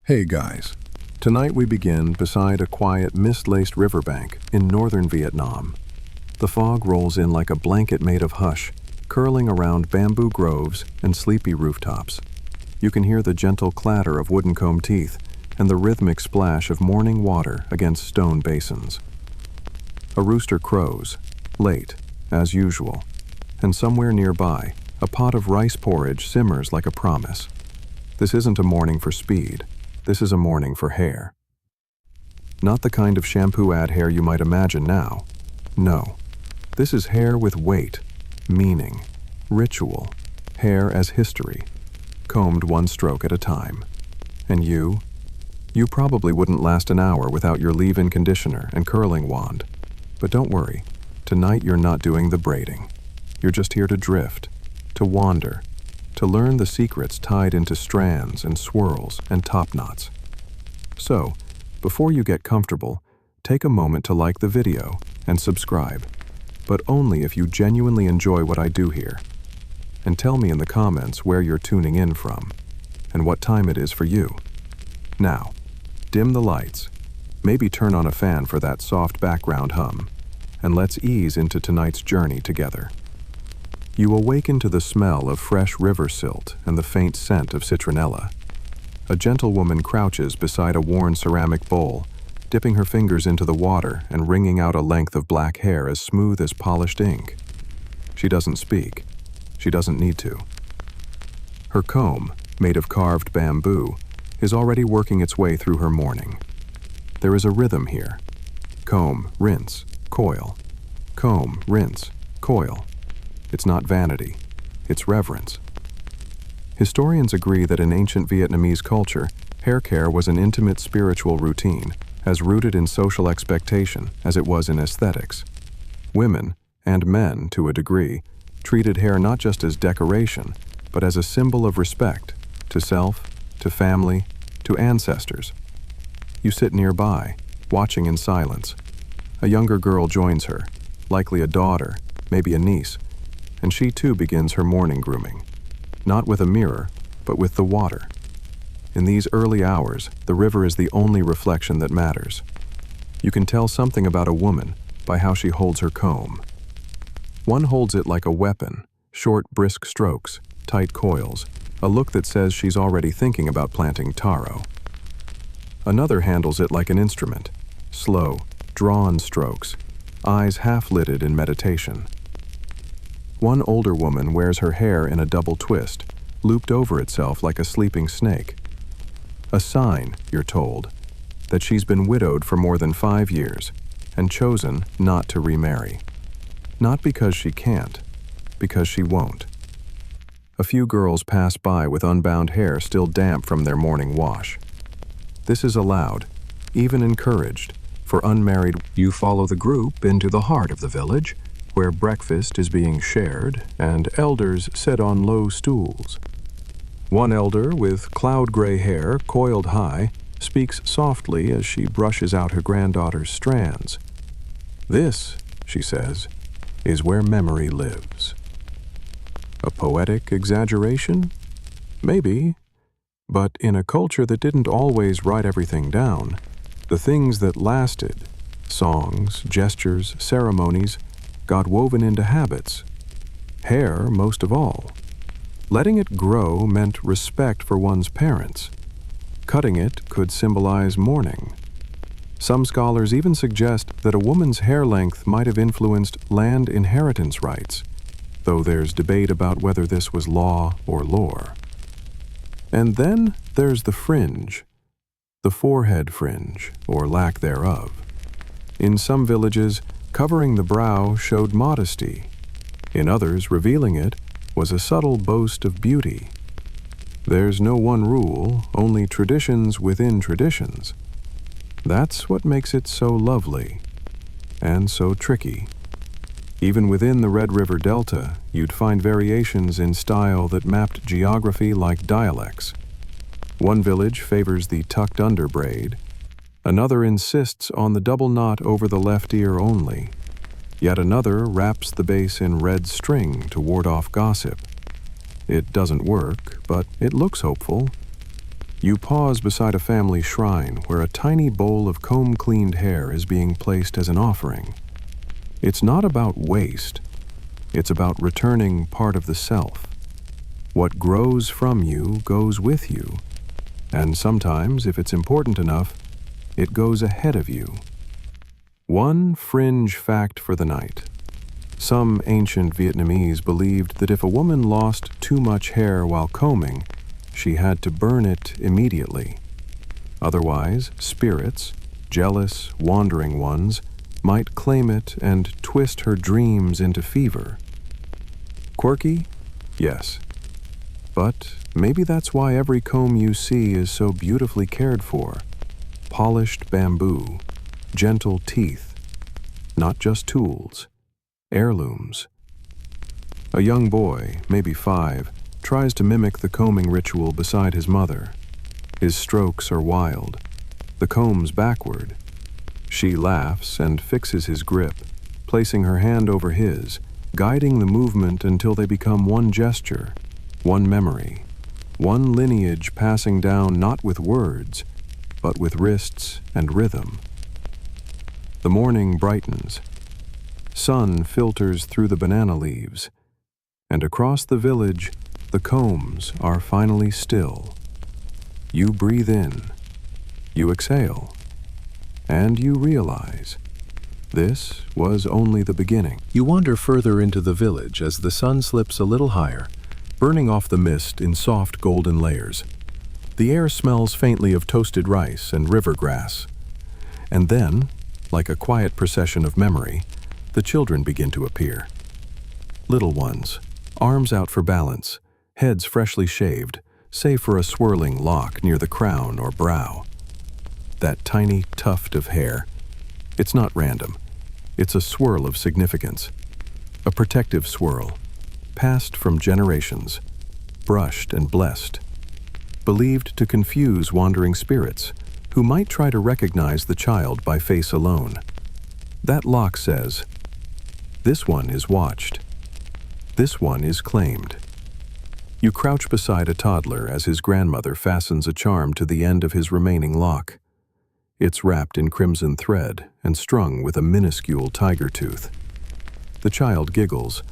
Hey guys, tonight we begin beside a quiet mist-laced riverbank in northern Vietnam. The fog rolls in like a blanket made of hush, curling around bamboo groves and sleepy rooftops. You can hear the gentle clatter of wooden comb teeth and the rhythmic splash of morning water against stone basins. A rooster crows, late, as usual, and somewhere nearby, a pot of rice porridge simmers like a promise. This isn't a morning for speed. This is a morning for hair. Not the kind of shampoo ad hair you might imagine now. No. This is hair with weight, meaning, ritual, hair as history, combed one stroke at a time. And you probably wouldn't last an hour without your leave-in conditioner and curling wand. But don't worry, tonight you're not doing the braiding. You're just here to drift, to wander, to learn the secrets tied into strands and swirls and top knots. So, before you get comfortable, take a moment to like the video and subscribe, but only if you genuinely enjoy what I do here. And tell me in the comments where you're tuning in from and what time it is for you. Now, dim the lights, maybe turn on a fan for that soft background hum, and let's ease into tonight's journey together. You awaken to the smell of fresh river silt and the faint scent of citronella. A gentlewoman crouches beside a worn ceramic bowl, dipping her fingers into the water and wringing out a length of black hair as smooth as polished ink. She doesn't speak. She doesn't need to. Her comb, made of carved bamboo, is already working its way through her morning. There is a rhythm here. Comb, rinse, coil. Comb, rinse, coil. It's not vanity, it's reverence. Historians agree that in ancient Vietnamese culture, hair care was an intimate spiritual routine, as rooted in social expectation as it was in aesthetics. Women, and men to a degree, treated hair not just as decoration, but as a symbol of respect to self, to family, to ancestors. You sit nearby, watching in silence. A younger girl joins her, likely a daughter, maybe a niece, and she too begins her morning grooming, not with a mirror, but with the water. In these early hours, the river is the only reflection that matters. You can tell something about a woman by how she holds her comb. One holds it like a weapon, short, brisk strokes, tight coils, a look that says she's already thinking about planting taro. Another handles it like an instrument, slow, drawn strokes, eyes half-lidded in meditation. One older woman wears her hair in a double twist, looped over itself like a sleeping snake. A sign, you're told, that she's been widowed for more than 5 years and chosen not to remarry. Not because she can't, because she won't. A few girls pass by with unbound hair still damp from their morning wash. This is allowed, even encouraged, for unmarried. You follow the group into the heart of the village, where breakfast is being shared and elders sit on low stools. One elder with cloud-gray hair coiled high speaks softly as she brushes out her granddaughter's strands. This, she says, is where memory lives. A poetic exaggeration? Maybe, but in a culture that didn't always write everything down, the things that lasted, songs, gestures, ceremonies, got woven into habits. Hair, most of all. Letting it grow meant respect for one's parents. Cutting it could symbolize mourning. Some scholars even suggest that a woman's hair length might have influenced land inheritance rights, though there's debate about whether this was law or lore. And then there's the fringe, the forehead fringe, or lack thereof. In some villages, covering the brow showed modesty. In others, revealing it was a subtle boast of beauty. There's no one rule, only traditions within traditions. That's what makes it so lovely and so tricky. Even within the Red River Delta, you'd find variations in style that mapped geography like dialects. One village favors the tucked-under braid. Another insists on the double knot over the left ear only. Yet another wraps the base in red string to ward off gossip. It doesn't work, but it looks hopeful. You pause beside a family shrine where a tiny bowl of comb-cleaned hair is being placed as an offering. It's not about waste. It's about returning part of the self. What grows from you goes with you, and sometimes, if it's important enough, it goes ahead of you. One fringe fact for the night. Some ancient Vietnamese believed that if a woman lost too much hair while combing, she had to burn it immediately. Otherwise, spirits, jealous, wandering ones, might claim it and twist her dreams into fever. Quirky? Yes. But maybe that's why every comb you see is so beautifully cared for. Polished bamboo, gentle teeth, not just tools, heirlooms. A young boy, maybe 5, tries to mimic the combing ritual beside his mother. His strokes are wild, the comb's backward. She laughs and fixes his grip, placing her hand over his, guiding the movement until they become one gesture, one memory, one lineage passing down not with words, but with wrists and rhythm. The morning brightens. Sun filters through the banana leaves, and across the village, the combs are finally still. You breathe in, you exhale, and you realize this was only the beginning. You wander further into the village as the sun slips a little higher, burning off the mist in soft golden layers. The air smells faintly of toasted rice and river grass. And then, like a quiet procession of memory, the children begin to appear. Little ones, arms out for balance, heads freshly shaved, save for a swirling lock near the crown or brow. That tiny tuft of hair. It's not random. It's a swirl of significance. A protective swirl, passed from generations, brushed and blessed, believed to confuse wandering spirits who might try to recognize the child by face alone. That lock says, "This one is watched. This one is claimed." You crouch beside a toddler as his grandmother fastens a charm to the end of his remaining lock. It's wrapped in crimson thread and strung with a minuscule tiger tooth. The child giggles,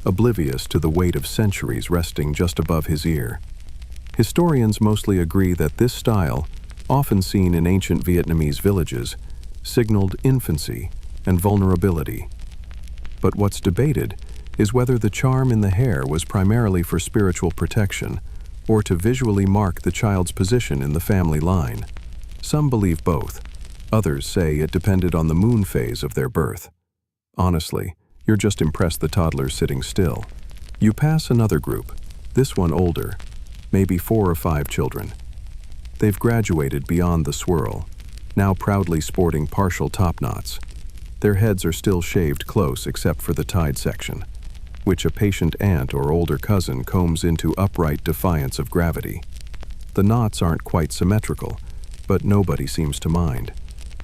oblivious to the weight of centuries resting just above his ear. Historians mostly agree that this style, often seen in ancient Vietnamese villages, signaled infancy and vulnerability. But what's debated is whether the charm in the hair was primarily for spiritual protection or to visually mark the child's position in the family line. Some believe both. Others say it depended on the moon phase of their birth. Honestly, you're just impressed the toddler's sitting still. You pass another group, this one older, maybe 4 or 5 children. They've graduated beyond the swirl, now proudly sporting partial top knots. Their heads are still shaved close except for the tied section, which a patient aunt or older cousin combs into upright defiance of gravity. The knots aren't quite symmetrical, but nobody seems to mind.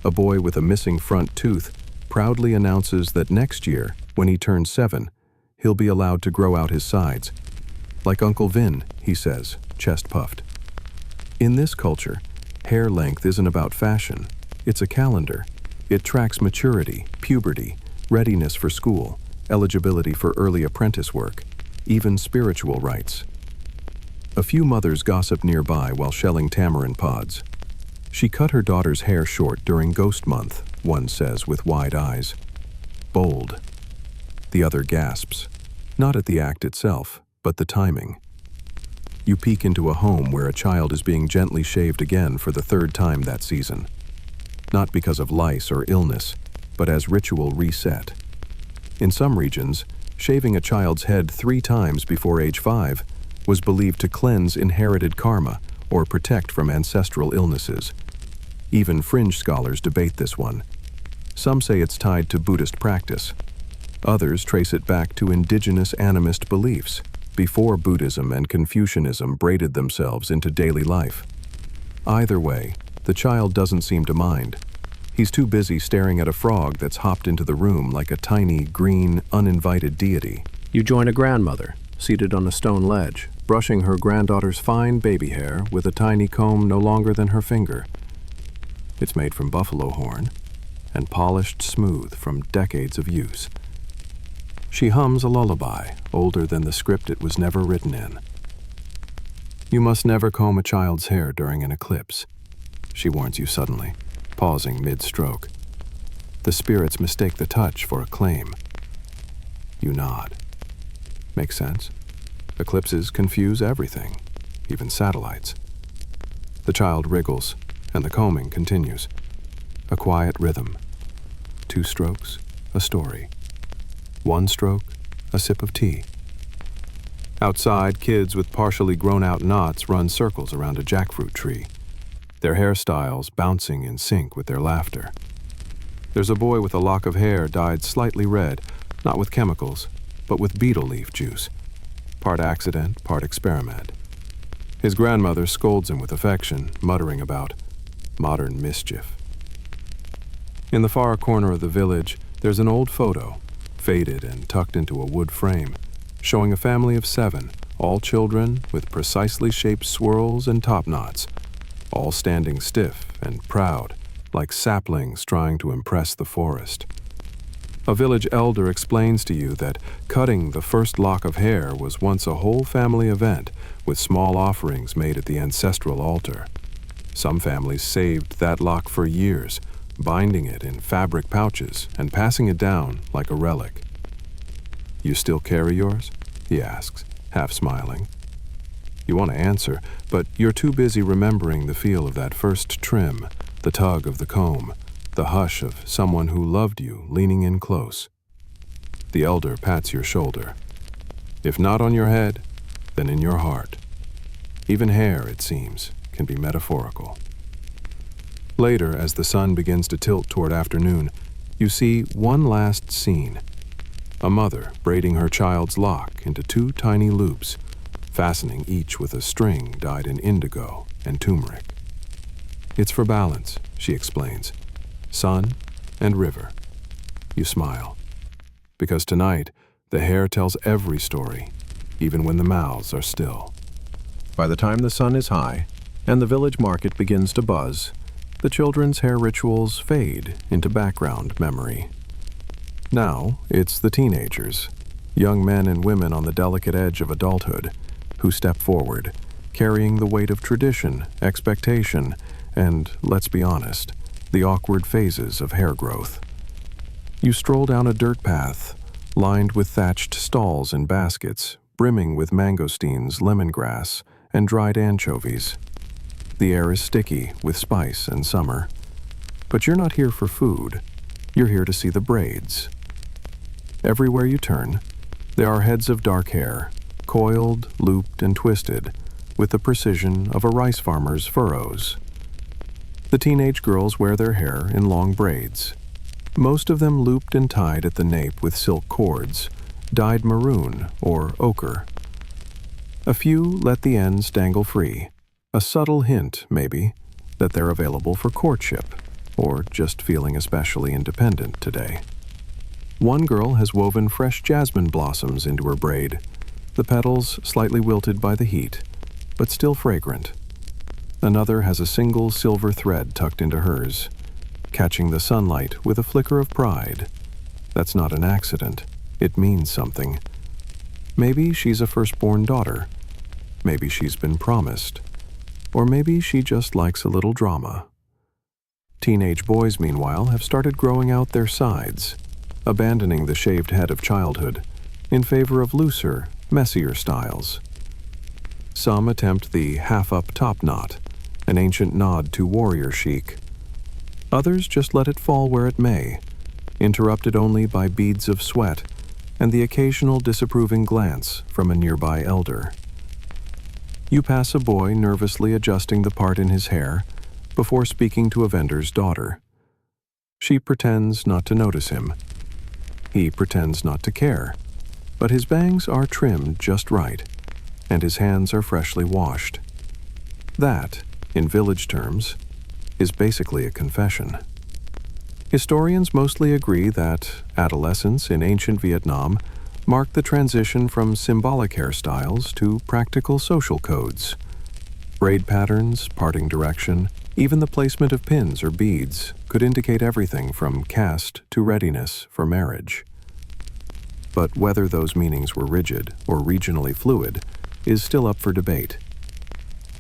A boy with a missing front tooth proudly announces that next year, when he turns 7, he'll be allowed to grow out his sides. Like Uncle Vin, he says, chest puffed. In this culture, hair length isn't about fashion. It's a calendar. It tracks maturity, puberty, readiness for school, eligibility for early apprentice work, even spiritual rites. A few mothers gossip nearby while shelling tamarind pods. She cut her daughter's hair short during Ghost Month, one says with wide eyes. Bold. The other gasps, not at the act itself, but the timing. You peek into a home where a child is being gently shaved again for the 3rd time that season. Not because of lice or illness, but as ritual reset. In some regions, shaving a child's head 3 times before age 5 was believed to cleanse inherited karma or protect from ancestral illnesses. Even fringe scholars debate this one. Some say it's tied to Buddhist practice. Others trace it back to indigenous animist beliefs, before Buddhism and Confucianism braided themselves into daily life. Either way, the child doesn't seem to mind. He's too busy staring at a frog that's hopped into the room like a tiny, green, uninvited deity. You join a grandmother, seated on a stone ledge, brushing her granddaughter's fine baby hair with a tiny comb no longer than her finger. It's made from buffalo horn and polished smooth from decades of use. She hums a lullaby older than the script it was never written in. You must never comb a child's hair during an eclipse, she warns you suddenly, pausing mid-stroke. The spirits mistake the touch for a claim. You nod. Makes sense. Eclipses confuse everything, even satellites. The child wriggles, and the combing continues. A quiet rhythm. 2 strokes, a story. 1 stroke, a sip of tea. Outside, kids with partially grown-out knots run circles around a jackfruit tree, their hairstyles bouncing in sync with their laughter. There's a boy with a lock of hair dyed slightly red, not with chemicals, but with beetle leaf juice. Part accident, part experiment. His grandmother scolds him with affection, muttering about modern mischief. In the far corner of the village, there's an old photo, faded and tucked into a wood frame, showing a family of 7, all children with precisely shaped swirls and topknots, all standing stiff and proud, like saplings trying to impress the forest. A village elder explains to you that cutting the first lock of hair was once a whole family event, with small offerings made at the ancestral altar. Some families saved that lock for years, binding it in fabric pouches and passing it down like a relic. You still carry yours? He asks, half smiling. You want to answer, but you're too busy remembering the feel of that first trim, the tug of the comb, the hush of someone who loved you leaning in close. The elder pats your shoulder. If not on your head, then in your heart. Even hair, it seems, can be metaphorical. Later, as the sun begins to tilt toward afternoon, you see one last scene. A mother braiding her child's lock into 2 tiny loops, fastening each with a string dyed in indigo and turmeric. It's for balance, she explains. Sun and river. You smile. Because tonight, the hair tells every story, even when the mouths are still. By the time the sun is high and the village market begins to buzz, the children's hair rituals fade into background memory. Now, it's the teenagers, young men and women on the delicate edge of adulthood, who step forward, carrying the weight of tradition, expectation, and, let's be honest, the awkward phases of hair growth. You stroll down a dirt path, lined with thatched stalls and baskets, brimming with mangosteens, lemongrass, and dried anchovies. The air is sticky with spice and summer. But you're not here for food. You're here to see the braids. Everywhere you turn, there are heads of dark hair, coiled, looped, and twisted, with the precision of a rice farmer's furrows. The teenage girls wear their hair in long braids, most of them looped and tied at the nape with silk cords, dyed maroon or ochre. A few let the ends dangle free, a subtle hint, maybe, that they're available for courtship, or just feeling especially independent today. One girl has woven fresh jasmine blossoms into her braid, the petals slightly wilted by the heat, but still fragrant. Another has a single silver thread tucked into hers, catching the sunlight with a flicker of pride. That's not an accident. It means something. Maybe she's a firstborn daughter. Maybe she's been promised. Or maybe she just likes a little drama. Teenage boys, meanwhile, have started growing out their sides, abandoning the shaved head of childhood in favor of looser, messier styles. Some attempt the half-up top knot, an ancient nod to warrior chic. Others just let it fall where it may, interrupted only by beads of sweat and the occasional disapproving glance from a nearby elder. You pass a boy nervously adjusting the part in his hair before speaking to a vendor's daughter. She pretends not to notice him. He pretends not to care, but his bangs are trimmed just right, and his hands are freshly washed. That, in village terms, is basically a confession. Historians mostly agree that adolescence in ancient Vietnam marked the transition from symbolic hairstyles to practical social codes. Braid patterns, parting direction, even the placement of pins or beads could indicate everything from caste to readiness for marriage. But whether those meanings were rigid or regionally fluid is still up for debate.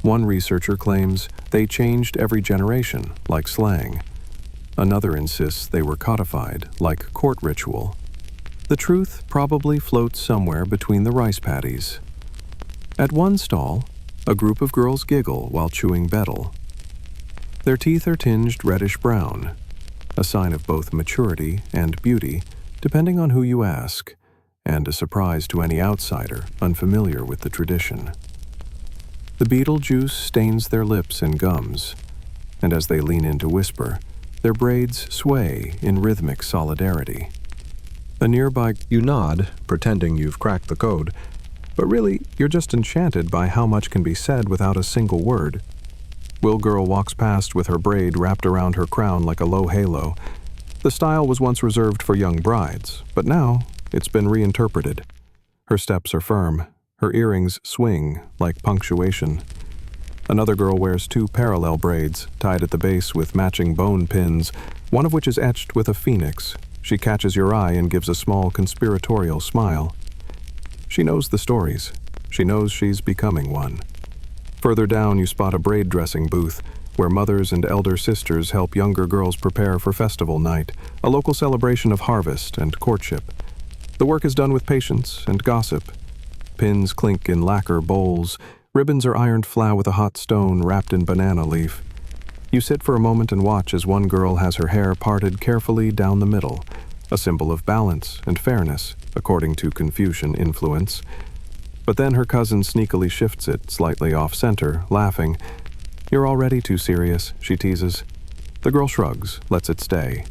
One researcher claims they changed every generation, like slang. Another insists they were codified, like court ritual. The truth probably floats somewhere between the rice paddies. At one stall, a group of girls giggle while chewing betel. Their teeth are tinged reddish-brown, a sign of both maturity and beauty, depending on who you ask, and a surprise to any outsider unfamiliar with the tradition. The betel juice stains their lips and gums, and as they lean in to whisper, their braids sway in rhythmic solidarity. A nearby, you nod, pretending you've cracked the code, but really, you're just enchanted by how much can be said without a single word. Will Girl walks past with her braid wrapped around her crown like a low halo. The style was once reserved for young brides, but now it's been reinterpreted. Her steps are firm. Her earrings swing like punctuation. Another girl wears two parallel braids, tied at the base with matching bone pins, one of which is etched with a phoenix. She catches your eye and gives a small conspiratorial smile. She knows the stories. She knows she's becoming one. Further down, you spot a braid dressing booth, where mothers and elder sisters help younger girls prepare for festival night, a local celebration of harvest and courtship. The work is done with patience and gossip. Pins clink in lacquer bowls. Ribbons are ironed flat with a hot stone wrapped in banana leaf. You sit for a moment and watch as one girl has her hair parted carefully down the middle, a symbol of balance and fairness, according to Confucian influence. But then her cousin sneakily shifts it slightly off-center, laughing. "You're already too serious," she teases. The girl shrugs, lets it stay.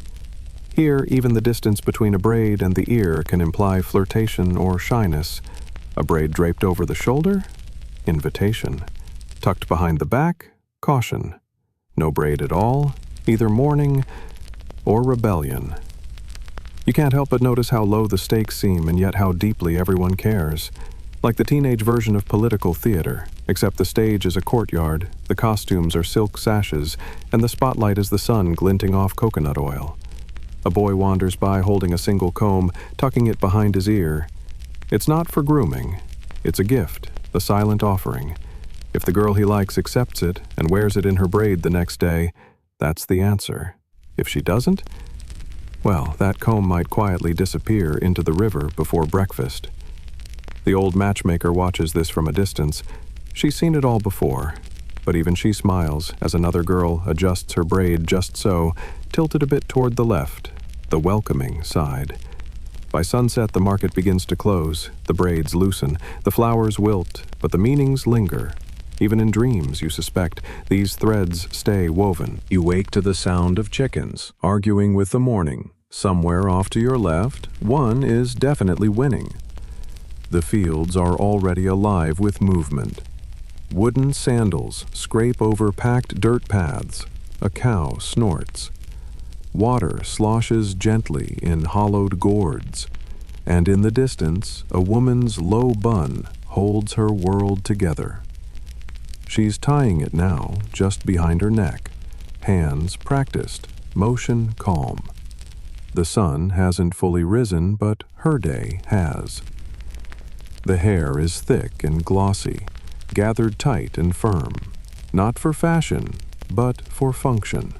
Here, even the distance between a braid and the ear can imply flirtation or shyness. A braid draped over the shoulder? Invitation. Tucked behind the back? Caution. No braid at all? Either mourning or rebellion. You can't help but notice how low the stakes seem and yet how deeply everyone cares. Like the teenage version of political theater, except the stage is a courtyard, the costumes are silk sashes, and the spotlight is the sun glinting off coconut oil. A boy wanders by holding a single comb, tucking it behind his ear. It's not for grooming. It's a gift, the silent offering. If the girl he likes accepts it and wears it in her braid the next day, that's the answer. If she doesn't, well, that comb might quietly disappear into the river before breakfast. The old matchmaker watches this from a distance. She's seen it all before, but even she smiles as another girl adjusts her braid just so, tilted a bit toward the left, the welcoming side. By sunset, the market begins to close, the braids loosen, the flowers wilt, but the meanings linger. Even in dreams, you suspect, these threads stay woven. You wake to the sound of chickens, arguing with the morning. Somewhere off to your left, one is definitely winning. The fields are already alive with movement. Wooden sandals scrape over packed dirt paths. A cow snorts. Water sloshes gently in hollowed gourds. And in the distance, a woman's low bun holds her world together. She's tying it now, just behind her neck. Hands practiced, motion calm. The sun hasn't fully risen, but her day has. The hair is thick and glossy, gathered tight and firm, not for fashion, but for function.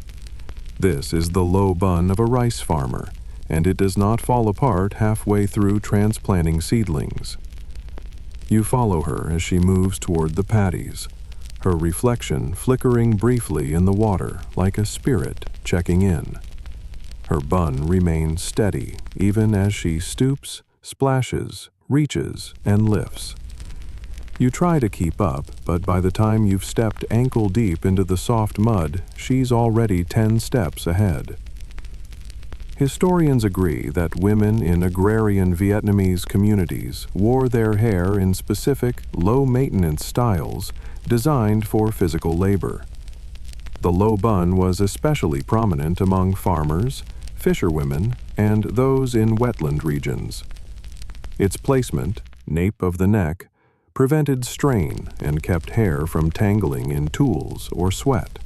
This is the low bun of a rice farmer, and it does not fall apart halfway through transplanting seedlings. You follow her as she moves toward the paddies, her reflection flickering briefly in the water like a spirit checking in. Her bun remains steady even as she stoops, splashes, reaches, and lifts. You try to keep up, but by the time you've stepped ankle-deep into the soft mud, she's already 10 steps ahead. Historians agree that women in agrarian Vietnamese communities wore their hair in specific, low-maintenance styles designed for physical labor. The low bun was especially prominent among farmers, fisherwomen, and those in wetland regions. Its placement, nape of the neck, prevented strain and kept hair from tangling in tools or sweat.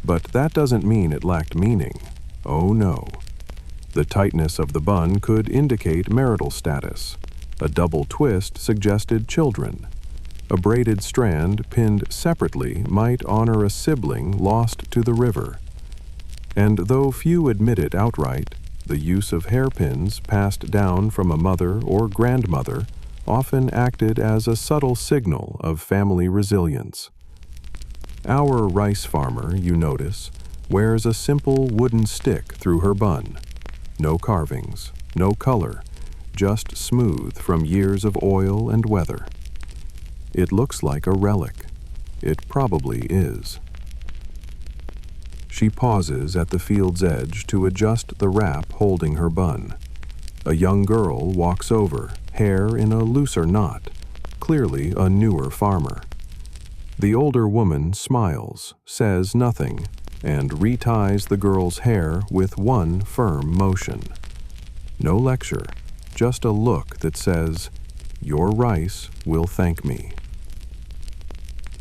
But that doesn't mean it lacked meaning. Oh no. The tightness of the bun could indicate marital status. A double twist suggested children. A braided strand pinned separately might honor a sibling lost to the river. And though few admit it outright, the use of hairpins passed down from a mother or grandmother often acted as a subtle signal of family resilience. Our rice farmer, you notice, wears a simple wooden stick through her bun. No carvings, no color, just smooth from years of oil and weather. It looks like a relic. It probably is. She pauses at the field's edge to adjust the wrap holding her bun. A young girl walks over, hair in a looser knot, clearly a newer farmer. The older woman smiles, says nothing, and reties the girl's hair with one firm motion. No lecture, just a look that says, "Your rice will thank me."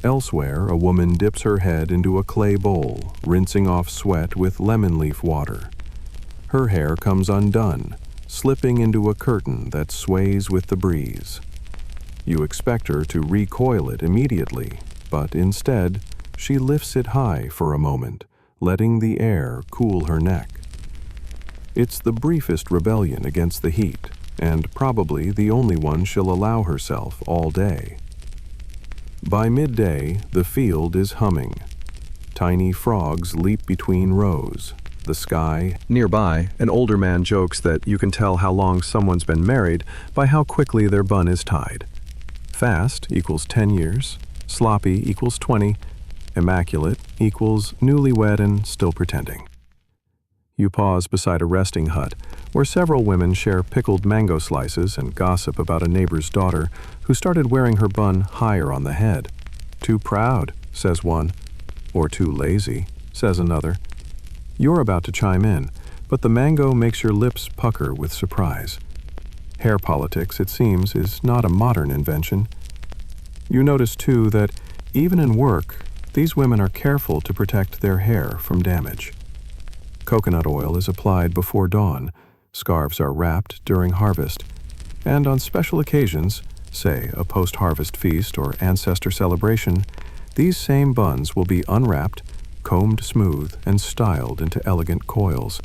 Elsewhere, a woman dips her head into a clay bowl, rinsing off sweat with lemon leaf water. Her hair comes undone, slipping into a curtain that sways with the breeze. You expect her to recoil it immediately, but instead, she lifts it high for a moment, letting the air cool her neck. It's the briefest rebellion against the heat, and probably the only one she'll allow herself all day. By midday, the field is humming. Tiny frogs leap between rows. The sky. Nearby, an older man jokes that you can tell how long someone's been married by how quickly their bun is tied. Fast equals 10 years, sloppy equals 20, immaculate equals newlywed and still pretending. You pause beside a resting hut, where several women share pickled mango slices and gossip about a neighbor's daughter who started wearing her bun higher on the head. "Too proud," says one. "Or too lazy," says another. You're about to chime in, but the mango makes your lips pucker with surprise. Hair politics, it seems, is not a modern invention. You notice, too, that even in work, these women are careful to protect their hair from damage. Coconut oil is applied before dawn, scarves are wrapped during harvest, and on special occasions, say a post-harvest feast or ancestor celebration, these same buns will be unwrapped, combed smooth, and styled into elegant coils.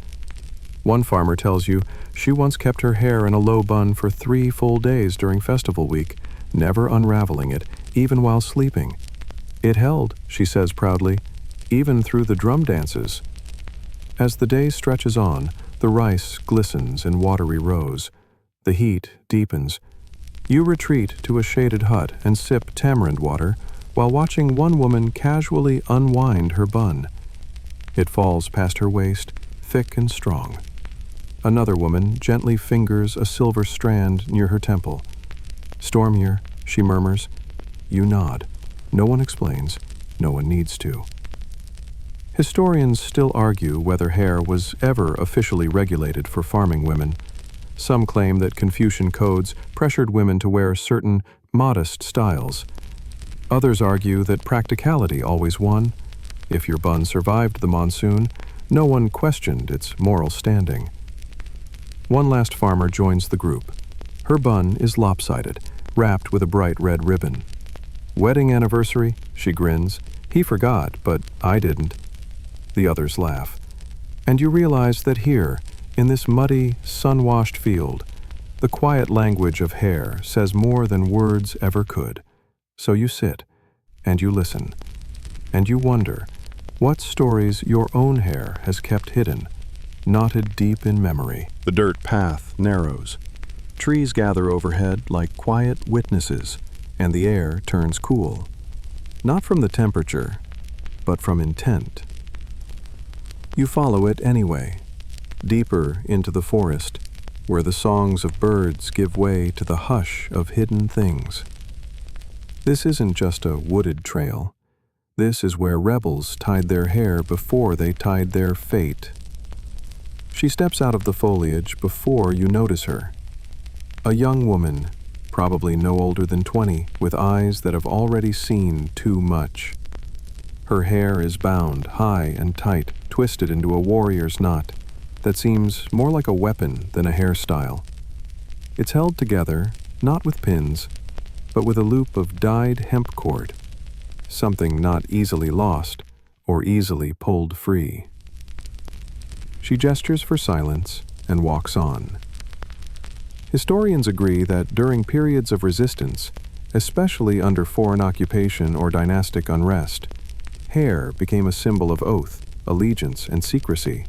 One farmer tells you she once kept her hair in a low bun for 3 full days during festival week, never unraveling it, even while sleeping. "It held," she says proudly, "even through the drum dances." As the day stretches on, the rice glistens in watery rows. The heat deepens. You retreat to a shaded hut and sip tamarind water while watching one woman casually unwind her bun. It falls past her waist, thick and strong. Another woman gently fingers a silver strand near her temple. "Stormier," she murmurs. You nod. No one explains. No one needs to. Historians still argue whether hair was ever officially regulated for farming women. Some claim that Confucian codes pressured women to wear certain modest styles. Others argue that practicality always won. If your bun survived the monsoon, no one questioned its moral standing. One last farmer joins the group. Her bun is lopsided, wrapped with a bright red ribbon. "Wedding anniversary," she grins. "He forgot, but I didn't." The others laugh. And you realize that here, in this muddy, sun-washed field, the quiet language of hair says more than words ever could. So you sit, and you listen, and you wonder what stories your own hair has kept hidden, knotted deep in memory. The dirt path narrows. Trees gather overhead like quiet witnesses, and the air turns cool. Not from the temperature, but from intent. You follow it anyway, deeper into the forest, where the songs of birds give way to the hush of hidden things. This isn't just a wooded trail. This is where rebels tied their hair before they tied their fate. She steps out of the foliage before you notice her. A young woman, probably no older than 20, with eyes that have already seen too much. Her hair is bound high and tight, twisted into a warrior's knot that seems more like a weapon than a hairstyle. It's held together, not with pins, but with a loop of dyed hemp cord, something not easily lost or easily pulled free. She gestures for silence and walks on. Historians agree that during periods of resistance, especially under foreign occupation or dynastic unrest, hair became a symbol of oath, allegiance, and secrecy.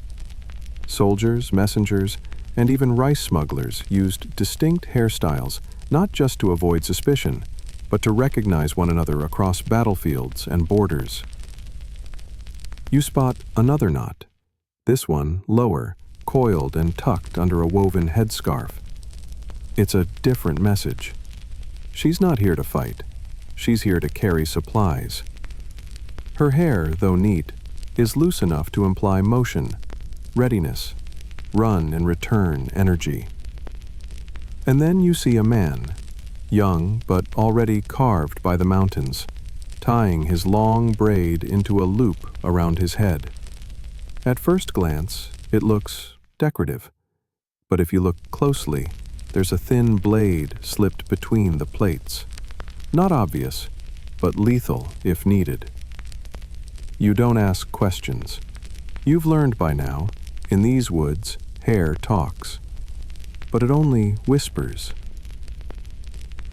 Soldiers, messengers, and even rice smugglers used distinct hairstyles not just to avoid suspicion, but to recognize one another across battlefields and borders. You spot another knot, this one lower, coiled and tucked under a woven headscarf. It's a different message. She's not here to fight. She's here to carry supplies. Her hair, though neat, is loose enough to imply motion, readiness, run and return energy. And then you see a man, young but already carved by the mountains, tying his long braid into a loop around his head. At first glance, it looks decorative, but if you look closely, there's a thin blade slipped between the plates. Not obvious, but lethal if needed. You don't ask questions. You've learned by now, in these woods, hair talks. But it only whispers.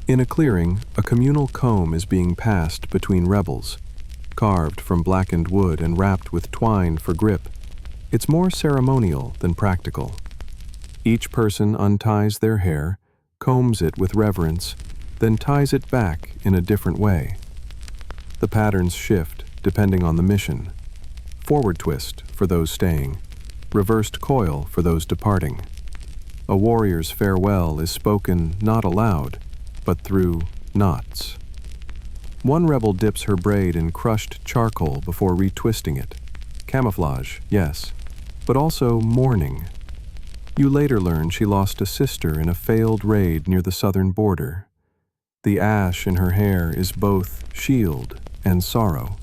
In a clearing, a communal comb is being passed between rebels, carved from blackened wood and wrapped with twine for grip. It's more ceremonial than practical. Each person unties their hair, combs it with reverence, then ties it back in a different way. The patterns shift depending on the mission. Forward twist for those staying, reversed coil for those departing. A warrior's farewell is spoken not aloud, but through knots. One rebel dips her braid in crushed charcoal before retwisting it. Camouflage, yes, but also mourning. You later learn she lost a sister in a failed raid near the southern border. The ash in her hair is both shield and sorrow.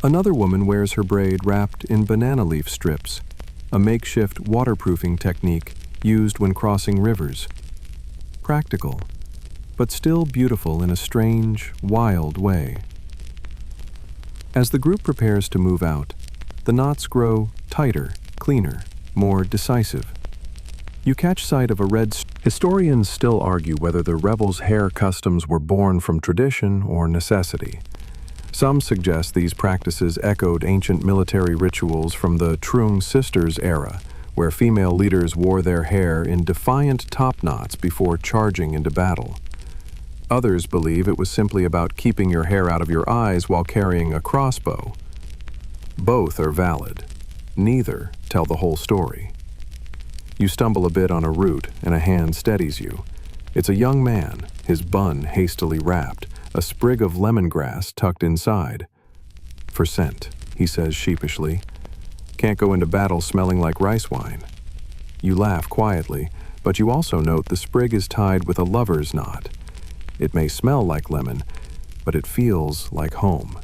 Another woman wears her braid wrapped in banana leaf strips, a makeshift waterproofing technique used when crossing rivers. Practical, but still beautiful in a strange, wild way. As the group prepares to move out, the knots grow tighter, cleaner, more decisive. You catch sight of a red... Historians still argue whether the rebels' hair customs were born from tradition or necessity. Some suggest these practices echoed ancient military rituals from the Trung Sisters era, where female leaders wore their hair in defiant top knots before charging into battle. Others believe it was simply about keeping your hair out of your eyes while carrying a crossbow. Both are valid. Neither tell the whole story. You stumble a bit on a root and a hand steadies you. It's a young man, his bun hastily wrapped, a sprig of lemongrass tucked inside. For scent, he says sheepishly. Can't go into battle smelling like rice wine. You laugh quietly, but you also note the sprig is tied with a lover's knot. It may smell like lemon, but it feels like home.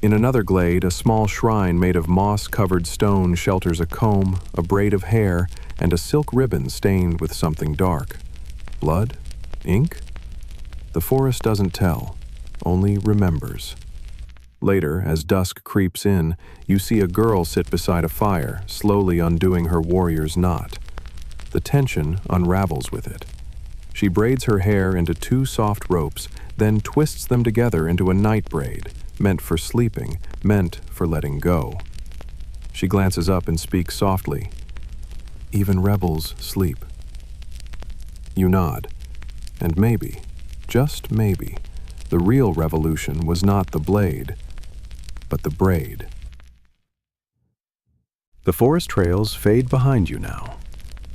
In another glade, a small shrine made of moss-covered stone shelters a comb, a braid of hair, and a silk ribbon stained with something dark. Blood? Ink? The forest doesn't tell, only remembers. Later, as dusk creeps in, you see a girl sit beside a fire, slowly undoing her warrior's knot. The tension unravels with it. She braids her hair into 2 soft ropes, then twists them together into a night braid, meant for sleeping, meant for letting go. She glances up and speaks softly. Even rebels sleep. You nod, and maybe, just maybe, the real revolution was not the blade, but the braid. The forest trails fade behind you now,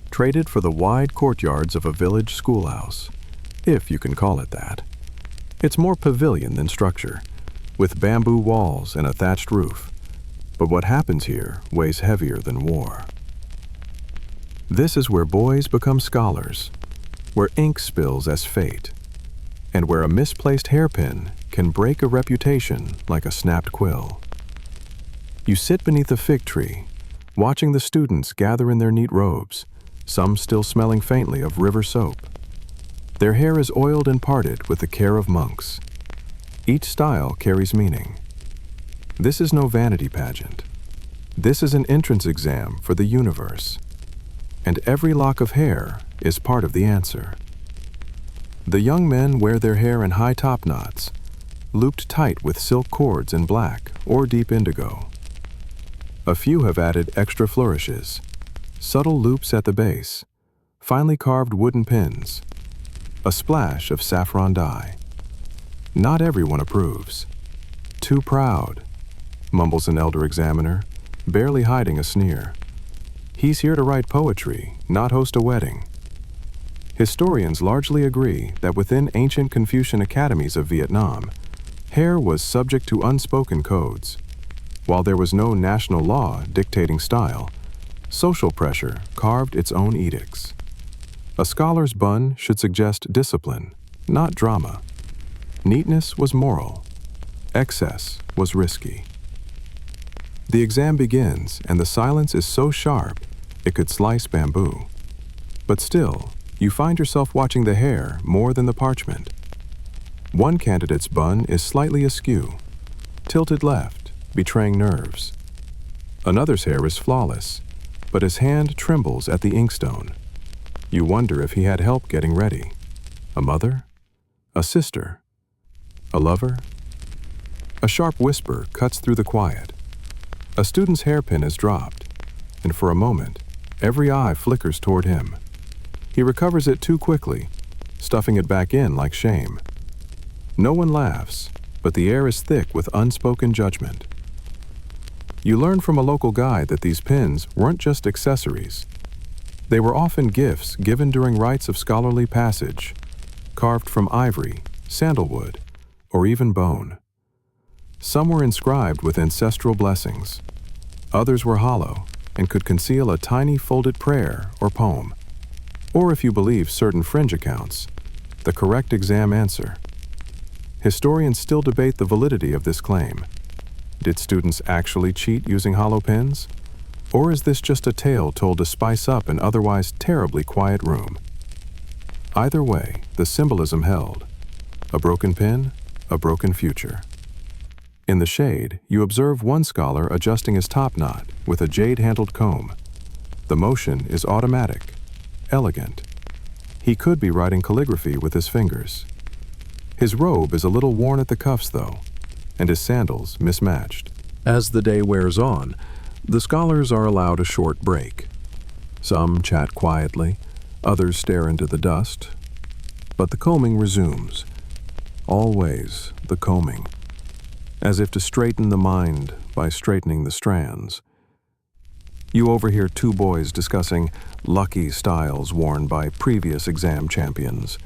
traded for the wide courtyards of a village schoolhouse, if you can call it that. It's more pavilion than structure, with bamboo walls and a thatched roof, but what happens here weighs heavier than war. This is where boys become scholars, where ink spills as fate, and where a misplaced hairpin can break a reputation like a snapped quill. You sit beneath a fig tree, watching the students gather in their neat robes, some still smelling faintly of river soap. Their hair is oiled and parted with the care of monks. Each style carries meaning. This is no vanity pageant. This is an entrance exam for the universe. And every lock of hair is part of the answer. The young men wear their hair in high top knots, looped tight with silk cords in black or deep indigo. A few have added extra flourishes, subtle loops at the base, finely carved wooden pins, a splash of saffron dye. Not everyone approves. Too proud, mumbles an elder examiner, barely hiding a sneer. He's here to write poetry, not host a wedding. Historians largely agree that within ancient Confucian academies of Vietnam, hair was subject to unspoken codes. While there was no national law dictating style, social pressure carved its own edicts. A scholar's bun should suggest discipline, not drama. Neatness was moral. Excess was risky. The exam begins, and the silence is so sharp it could slice bamboo. But still, you find yourself watching the hair more than the parchment. One candidate's bun is slightly askew, tilted left, betraying nerves. Another's hair is flawless, but his hand trembles at the inkstone. You wonder if he had help getting ready. A mother? A sister? A lover? A sharp whisper cuts through the quiet. A student's hairpin is dropped, and for a moment, every eye flickers toward him. He recovers it too quickly, stuffing it back in like shame. No one laughs, but the air is thick with unspoken judgment. You learn from a local guide that these pins weren't just accessories. They were often gifts given during rites of scholarly passage, carved from ivory, sandalwood, or even bone. Some were inscribed with ancestral blessings. Others were hollow and could conceal a tiny folded prayer or poem. Or if you believe certain fringe accounts, the correct exam answer. Historians still debate the validity of this claim. Did students actually cheat using hollow pins? Or is this just a tale told to spice up an otherwise terribly quiet room? Either way, the symbolism held. A broken pin, a broken future. In the shade, you observe one scholar adjusting his top knot with a jade-handled comb. The motion is automatic, elegant. He could be writing calligraphy with his fingers. His robe is a little worn at the cuffs, though, and his sandals mismatched. As the day wears on, the scholars are allowed a short break. Some chat quietly, others stare into the dust. But the combing resumes. Always the combing. As if to straighten the mind by straightening the strands. You overhear two boys discussing lucky styles worn by previous exam champions.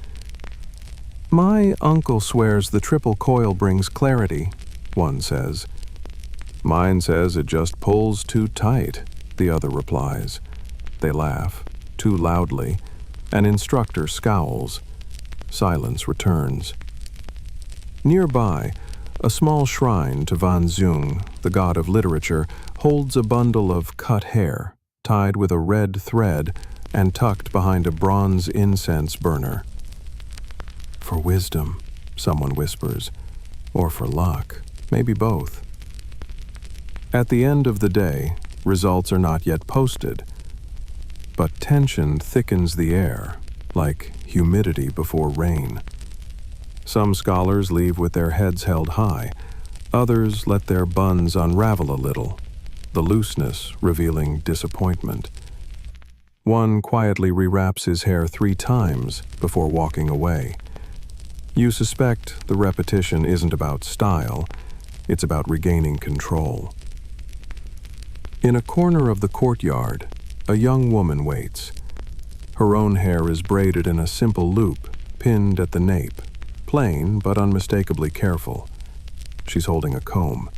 "My uncle swears the triple coil brings clarity," one says. "Mine says it just pulls too tight," the other replies. They laugh, too loudly. An instructor scowls. Silence returns. Nearby, a small shrine to Van Zung, the god of literature, holds a bundle of cut hair, tied with a red thread and tucked behind a bronze incense burner. "For wisdom," someone whispers, "or for luck, maybe both." At the end of the day, results are not yet posted, but tension thickens the air, like humidity before rain. Some scholars leave with their heads held high, others let their buns unravel a little, the looseness revealing disappointment. One quietly rewraps his hair 3 times before walking away. You suspect the repetition isn't about style, it's about regaining control. In a corner of the courtyard, a young woman waits. Her own hair is braided in a simple loop, pinned at the nape, plain but unmistakably careful. She's holding a comb.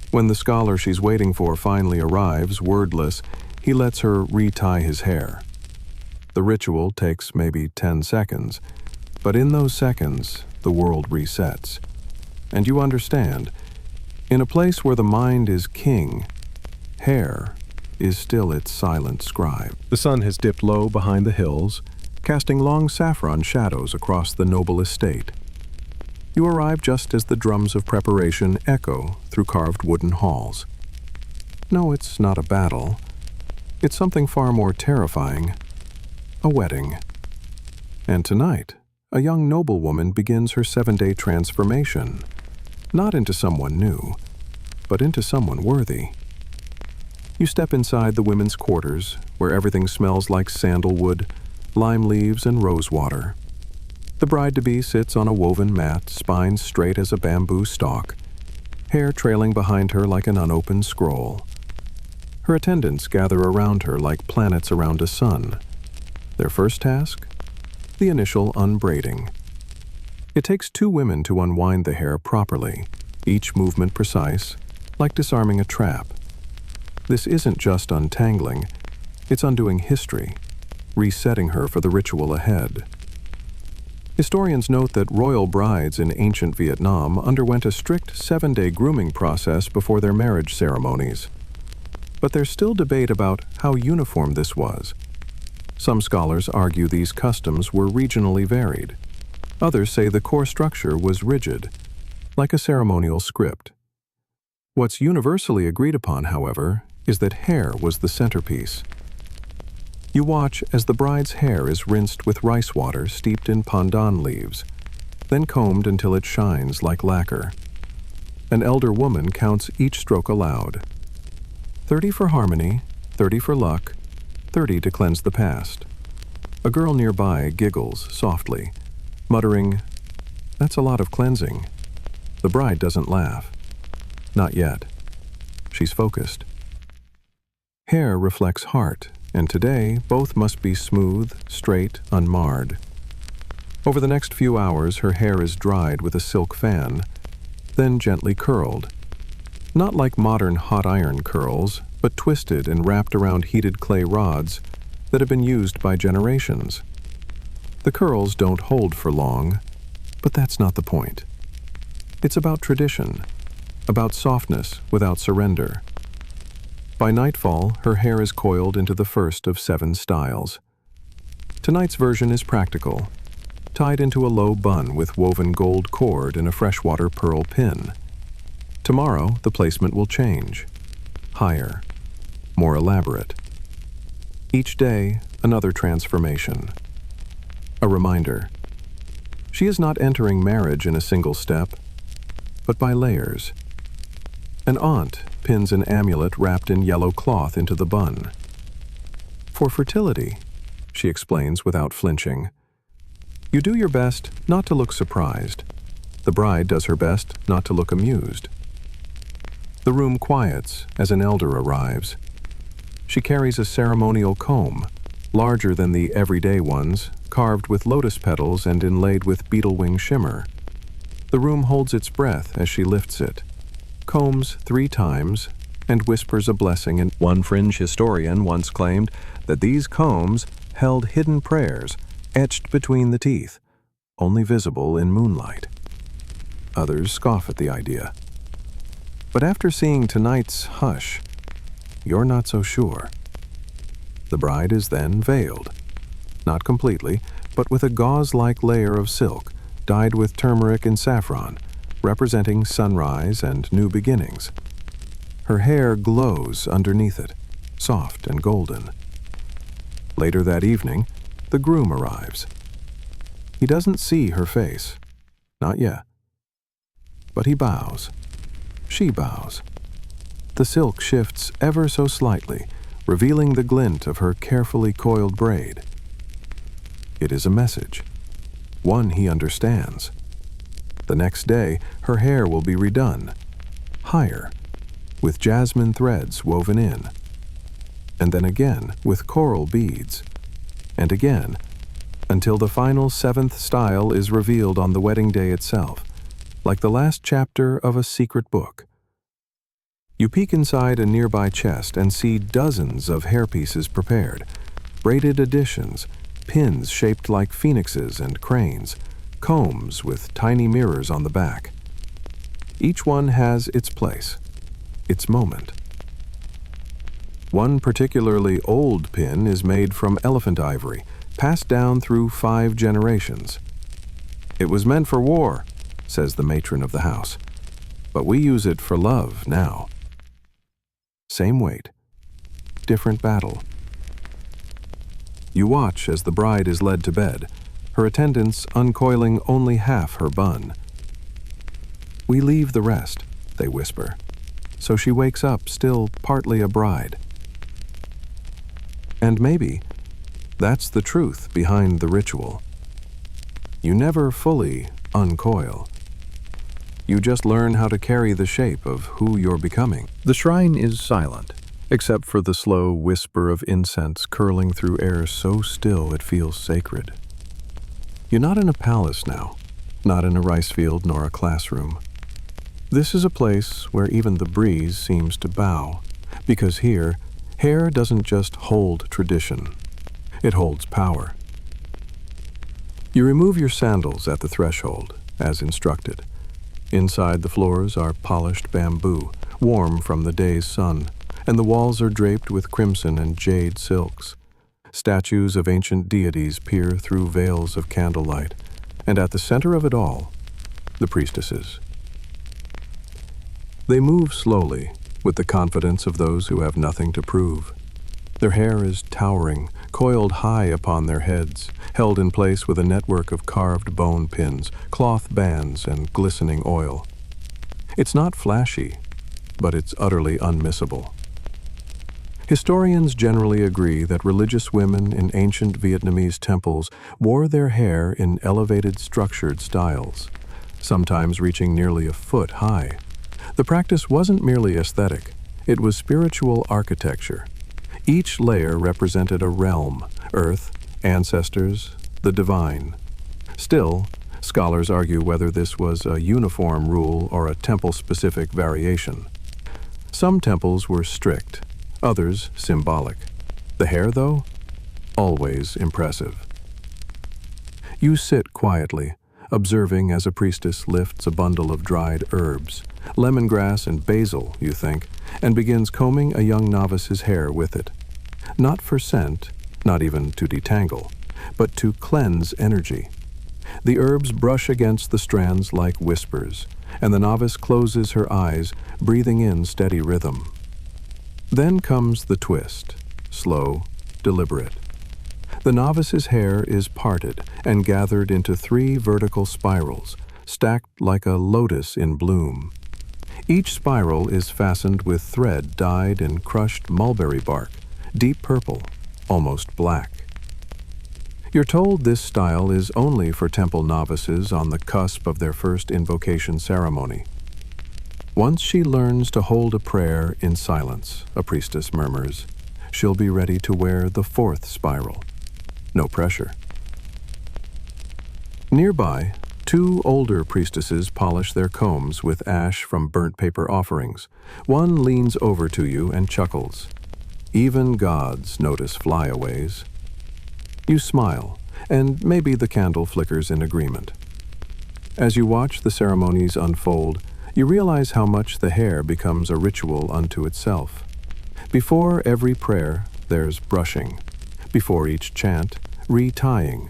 When the scholar she's waiting for finally arrives, wordless, he lets her retie his hair. The ritual takes maybe 10 seconds, but in those seconds, the world resets. And you understand, in a place where the mind is king, hair is still its silent scribe. The sun has dipped low behind the hills, casting long saffron shadows across the noble estate. You arrive just as the drums of preparation echo through carved wooden halls. No, it's not a battle. It's something far more terrifying. A wedding. And tonight, a young noblewoman begins her 7-day transformation, not into someone new, but into someone worthy. You step inside the women's quarters, where everything smells like sandalwood, lime leaves, and rosewater. The bride-to-be sits on a woven mat, spine straight as a bamboo stalk, hair trailing behind her like an unopened scroll. Her attendants gather around her like planets around a sun. Their first task? The initial unbraiding. It takes 2 women to unwind the hair properly, each movement precise, like disarming a trap. This isn't just untangling, it's undoing history, resetting her for the ritual ahead. Historians note that royal brides in ancient Vietnam underwent a strict 7-day grooming process before their marriage ceremonies. But there's still debate about how uniform this was. Some scholars argue these customs were regionally varied. Others say the core structure was rigid, like a ceremonial script. What's universally agreed upon, however, is that hair was the centerpiece. You watch as the bride's hair is rinsed with rice water steeped in pandan leaves, then combed until it shines like lacquer. An elder woman counts each stroke aloud. 30 for harmony, 30 for luck, 30 to cleanse the past. A girl nearby giggles softly, muttering, "That's a lot of cleansing." The bride doesn't laugh. Not yet. She's focused. Hair reflects heart, and today both must be smooth, straight, unmarred. Over the next few hours, her hair is dried with a silk fan, then gently curled. Not like modern hot iron curls, but twisted and wrapped around heated clay rods that have been used by generations. The curls don't hold for long, but that's not the point. It's about tradition, about softness without surrender. By nightfall, her hair is coiled into the first of 7 styles. Tonight's version is practical, tied into a low bun with woven gold cord and a freshwater pearl pin. Tomorrow, the placement will change. Higher, more elaborate. Each day, another transformation. A reminder. She is not entering marriage in a single step, but by layers. An aunt pins an amulet wrapped in yellow cloth into the bun. For fertility, she explains without flinching. You do your best not to look surprised. The bride does her best not to look amused. The room quiets as an elder arrives. She carries a ceremonial comb, larger than the everyday ones, carved with lotus petals and inlaid with beetle wing shimmer. The room holds its breath as she lifts it, combs 3 times, and whispers a blessing. And one fringe historian once claimed that these combs held hidden prayers etched between the teeth, only visible in moonlight. Others scoff at the idea. But after seeing tonight's hush, you're not so sure. The bride is then veiled, not completely, but with a gauze-like layer of silk dyed with turmeric and saffron, representing sunrise and new beginnings. Her hair glows underneath it, soft and golden. Later that evening, the groom arrives. He doesn't see her face, not yet. But he bows. She bows. The silk shifts ever so slightly, revealing the glint of her carefully coiled braid. It is a message, one he understands. The next day, her hair will be redone, higher, with jasmine threads woven in, and then again with coral beads, and again, until the final 7th style is revealed on the wedding day itself, like the last chapter of a secret book. You peek inside a nearby chest and see dozens of hairpieces prepared, braided additions, pins shaped like phoenixes and cranes, combs with tiny mirrors on the back. Each one has its place, its moment. One particularly old pin is made from elephant ivory, passed down through 5 generations. "It was meant for war," says the matron of the house, "but we use it for love now." Same weight, different battle. You watch as the bride is led to bed, her attendants uncoiling only half her bun. "We leave the rest," they whisper, so she wakes up still partly a bride. And maybe that's the truth behind the ritual. You never fully uncoil. You just learn how to carry the shape of who you're becoming. The shrine is silent, except for the slow whisper of incense curling through air so still it feels sacred. You're not in a palace now, not in a rice field nor a classroom. This is a place where even the breeze seems to bow, because here, hair doesn't just hold tradition, it holds power. You remove your sandals at the threshold, as instructed. Inside, the floors are polished bamboo, warm from the day's sun, and the walls are draped with crimson and jade silks. Statues of ancient deities peer through veils of candlelight, and at the center of it all, the priestesses. They move slowly, with the confidence of those who have nothing to prove. Their hair is towering, coiled high upon their heads, held in place with a network of carved bone pins, cloth bands, and glistening oil. It's not flashy, but it's utterly unmissable. Historians generally agree that religious women in ancient Vietnamese temples wore their hair in elevated structured styles, sometimes reaching nearly a foot high. The practice wasn't merely aesthetic, it was spiritual architecture. Each layer represented a realm, earth, ancestors, the divine. Still, scholars argue whether this was a uniform rule or a temple-specific variation. Some temples were strict, others symbolic. The hair, though, always impressive. You sit quietly, observing as a priestess lifts a bundle of dried herbs, lemongrass and basil, you think, and begins combing a young novice's hair with it. Not for scent, not even to detangle, but to cleanse energy. The herbs brush against the strands like whispers, and the novice closes her eyes, breathing in steady rhythm. Then comes the twist, slow, deliberate. The novice's hair is parted and gathered into 3 vertical spirals, stacked like a lotus in bloom. Each spiral is fastened with thread dyed in crushed mulberry bark, deep purple, almost black. You're told this style is only for temple novices on the cusp of their first invocation ceremony. Once she learns to hold a prayer in silence, a priestess murmurs, she'll be ready to wear the 4th spiral. No pressure. Nearby, 2 older priestesses polish their combs with ash from burnt paper offerings. One leans over to you and chuckles. Even gods notice flyaways. You smile, and maybe the candle flickers in agreement. As you watch the ceremonies unfold, you realize how much the hair becomes a ritual unto itself. Before every prayer, there's brushing. Before each chant, retying,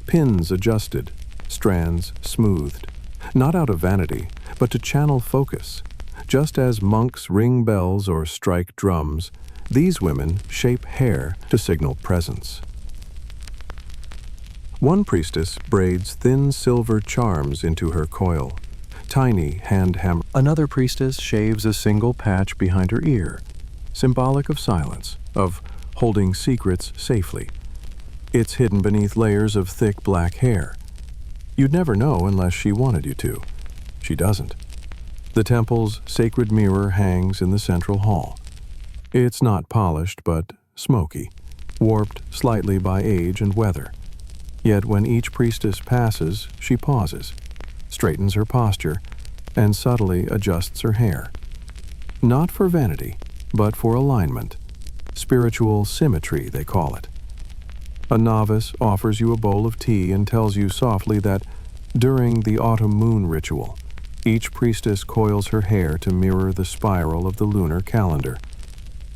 pins adjusted, strands smoothed, not out of vanity, but to channel focus. Just as monks ring bells or strike drums, these women shape hair to signal presence. One priestess braids thin silver charms into her coil, tiny hand hammer. Another priestess shaves a single patch behind her ear, symbolic of silence, of holding secrets safely. It's hidden beneath layers of thick black hair. You'd never know unless she wanted you to. She doesn't. The temple's sacred mirror hangs in the central hall. It's not polished, but smoky, warped slightly by age and weather. Yet when each priestess passes, she pauses, straightens her posture, and subtly adjusts her hair. Not for vanity, but for alignment. Spiritual symmetry, they call it. A novice offers you a bowl of tea and tells you softly that during the autumn moon ritual, each priestess coils her hair to mirror the spiral of the lunar calendar.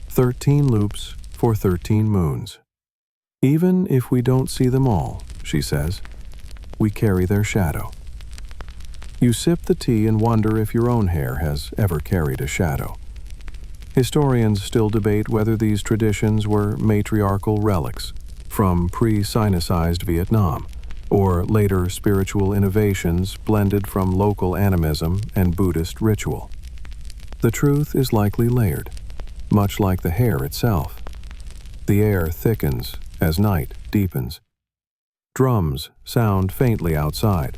13 loops for 13 moons. Even if we don't see them all, she says, we carry their shadow. You sip the tea and wonder if your own hair has ever carried a shadow. Historians still debate whether these traditions were matriarchal relics from pre-Sinicized Vietnam, or later spiritual innovations blended from local animism and Buddhist ritual. The truth is likely layered, much like the hair itself. The air thickens as night deepens. Drums sound faintly outside.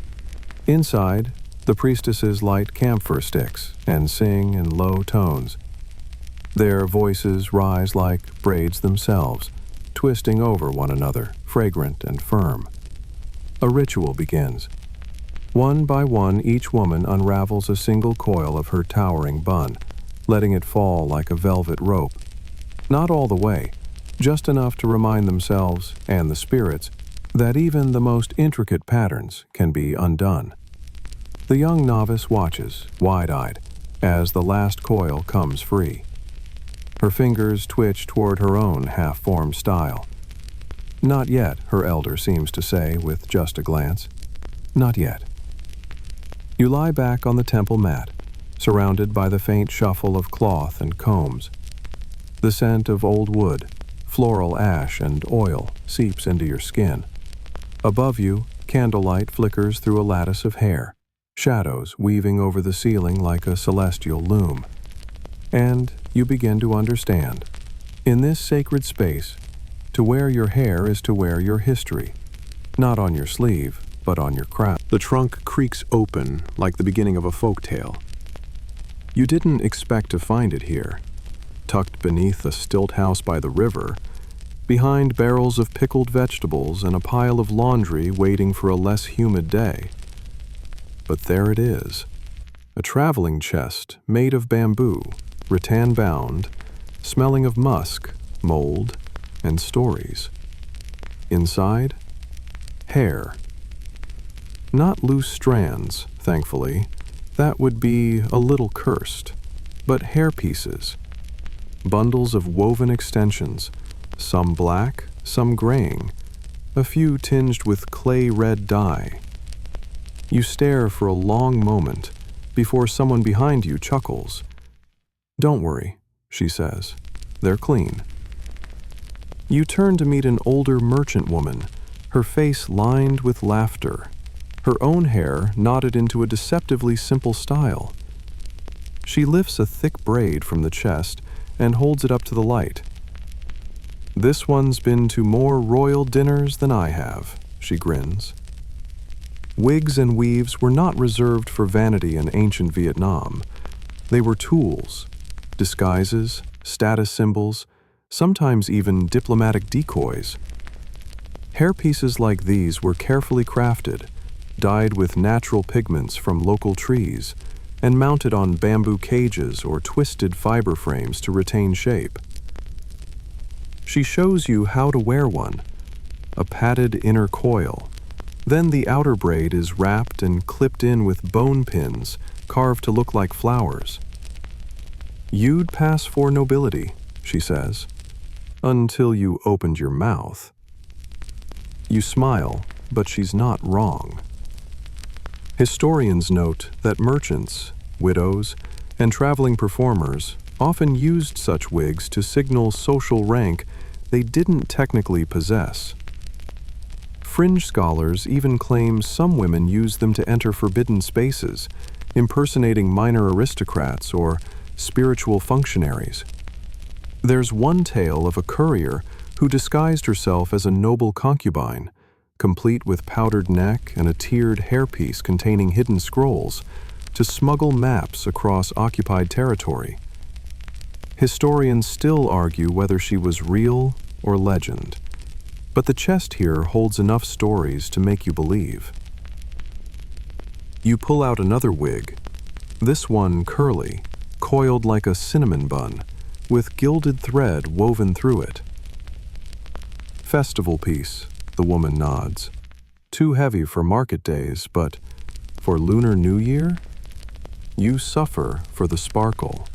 Inside, the priestesses light camphor sticks and sing in low tones. Their voices rise like braids themselves, twisting over one another, fragrant and firm. A ritual begins. One by one, each woman unravels a single coil of her towering bun, letting it fall like a velvet rope. Not all the way, just enough to remind themselves and the spirits that even the most intricate patterns can be undone. The young novice watches, wide-eyed, as the last coil comes free. Her fingers twitch toward her own half-formed style. Not yet, her elder seems to say with just a glance. Not yet. You lie back on the temple mat, surrounded by the faint shuffle of cloth and combs. The scent of old wood, floral ash, and oil seeps into your skin. Above you, candlelight flickers through a lattice of hair, shadows weaving over the ceiling like a celestial loom. And you begin to understand. In this sacred space, to wear your hair is to wear your history, not on your sleeve, but on your crown. The trunk creaks open like the beginning of a folk tale. You didn't expect to find it here, tucked beneath a stilt house by the river, behind barrels of pickled vegetables and a pile of laundry waiting for a less humid day. But there it is, a traveling chest made of bamboo, rattan-bound, smelling of musk, mold, and stories. Inside, hair. Not loose strands, thankfully. That would be a little cursed. But hair pieces. Bundles of woven extensions, some black, some graying, a few tinged with clay-red dye. You stare for a long moment before someone behind you chuckles. "Don't worry," she says. "They're clean." You turn to meet an older merchant woman, her face lined with laughter, her own hair knotted into a deceptively simple style. She lifts a thick braid from the chest and holds it up to the light. "This one's been to more royal dinners than I have," she grins. Wigs and weaves were not reserved for vanity in ancient Vietnam. They were tools, disguises, status symbols, sometimes even diplomatic decoys. Hairpieces like these were carefully crafted, dyed with natural pigments from local trees, and mounted on bamboo cages or twisted fiber frames to retain shape. She shows you how to wear one, a padded inner coil. Then the outer braid is wrapped and clipped in with bone pins carved to look like flowers. "You'd pass for nobility," she says, "until you opened your mouth." You smile, but she's not wrong. Historians note that merchants, widows, and traveling performers often used such wigs to signal social rank they didn't technically possess. Fringe scholars even claim some women used them to enter forbidden spaces, impersonating minor aristocrats or spiritual functionaries. There's one tale of a courier who disguised herself as a noble concubine, complete with powdered neck and a tiered hairpiece containing hidden scrolls, to smuggle maps across occupied territory. Historians still argue whether she was real or legend, but the chest here holds enough stories to make you believe. You pull out another wig, this one curly, coiled like a cinnamon bun, with gilded thread woven through it. Festival piece, the woman nods. Too heavy for market days, but for Lunar New Year? You suffer for the sparkle.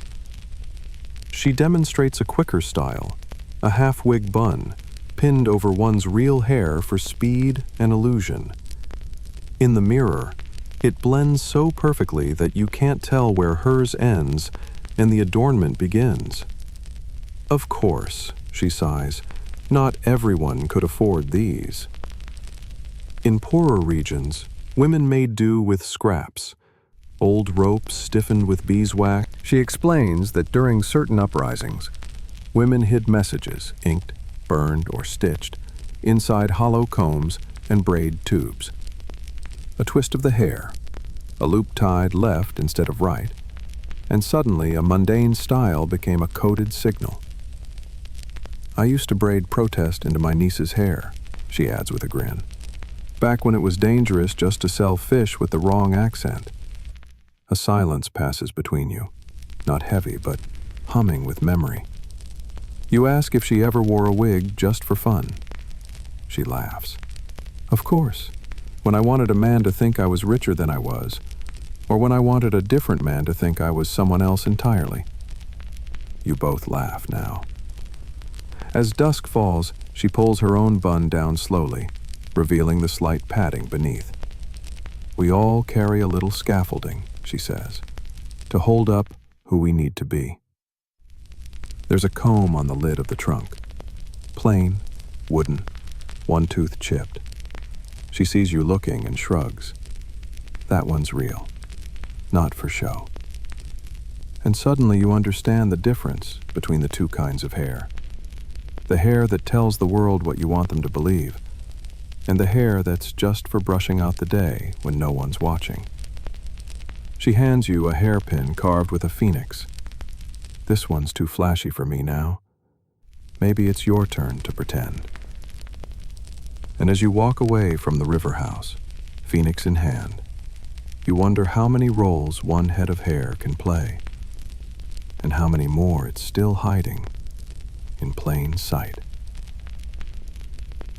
She demonstrates a quicker style, a half-wig bun, pinned over one's real hair for speed and illusion. In the mirror, it blends so perfectly that you can't tell where hers ends and the adornment begins. Of course, she sighs, not everyone could afford these. In poorer regions, women made do with scraps, old ropes stiffened with beeswax. She explains that during certain uprisings, women hid messages, inked, burned, or stitched, inside hollow combs and braid tubes. A twist of the hair, a loop tied left instead of right, and suddenly a mundane style became a coded signal. I used to braid protest into my niece's hair, she adds with a grin, back when it was dangerous just to sell fish with the wrong accent. A silence passes between you, not heavy, but humming with memory. You ask if she ever wore a wig just for fun. She laughs. Of course, when I wanted a man to think I was richer than I was, or when I wanted a different man to think I was someone else entirely. You both laugh now. As dusk falls, she pulls her own bun down slowly, revealing the slight padding beneath. We all carry a little scaffolding, she says, to hold up who we need to be. There's a comb on the lid of the trunk. Plain, wooden, one tooth chipped. She sees you looking and shrugs. That one's real, not for show. And suddenly you understand the difference between the two kinds of hair. The hair that tells the world what you want them to believe, and the hair that's just for brushing out the day when no one's watching. She hands you a hairpin carved with a phoenix. This one's too flashy for me now. Maybe it's your turn to pretend. And as you walk away from the river house, phoenix in hand, you wonder how many roles one head of hair can play, and how many more it's still hiding in plain sight.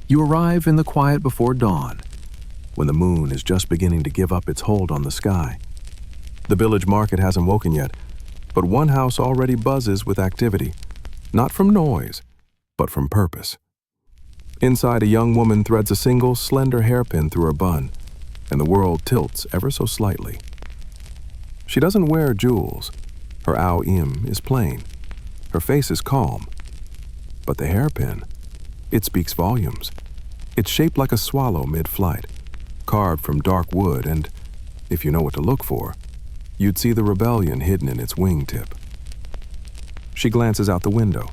You arrive in the quiet before dawn, when the moon is just beginning to give up its hold on the sky. The village market hasn't woken yet, but one house already buzzes with activity, not from noise, but from purpose. Inside, a young woman threads a single, slender hairpin through her bun, and the world tilts ever so slightly. She doesn't wear jewels. Her ao im is plain. Her face is calm. But the hairpin, it speaks volumes. It's shaped like a swallow mid-flight, carved from dark wood, and, if you know what to look for, you'd see the rebellion hidden in its wingtip. She glances out the window.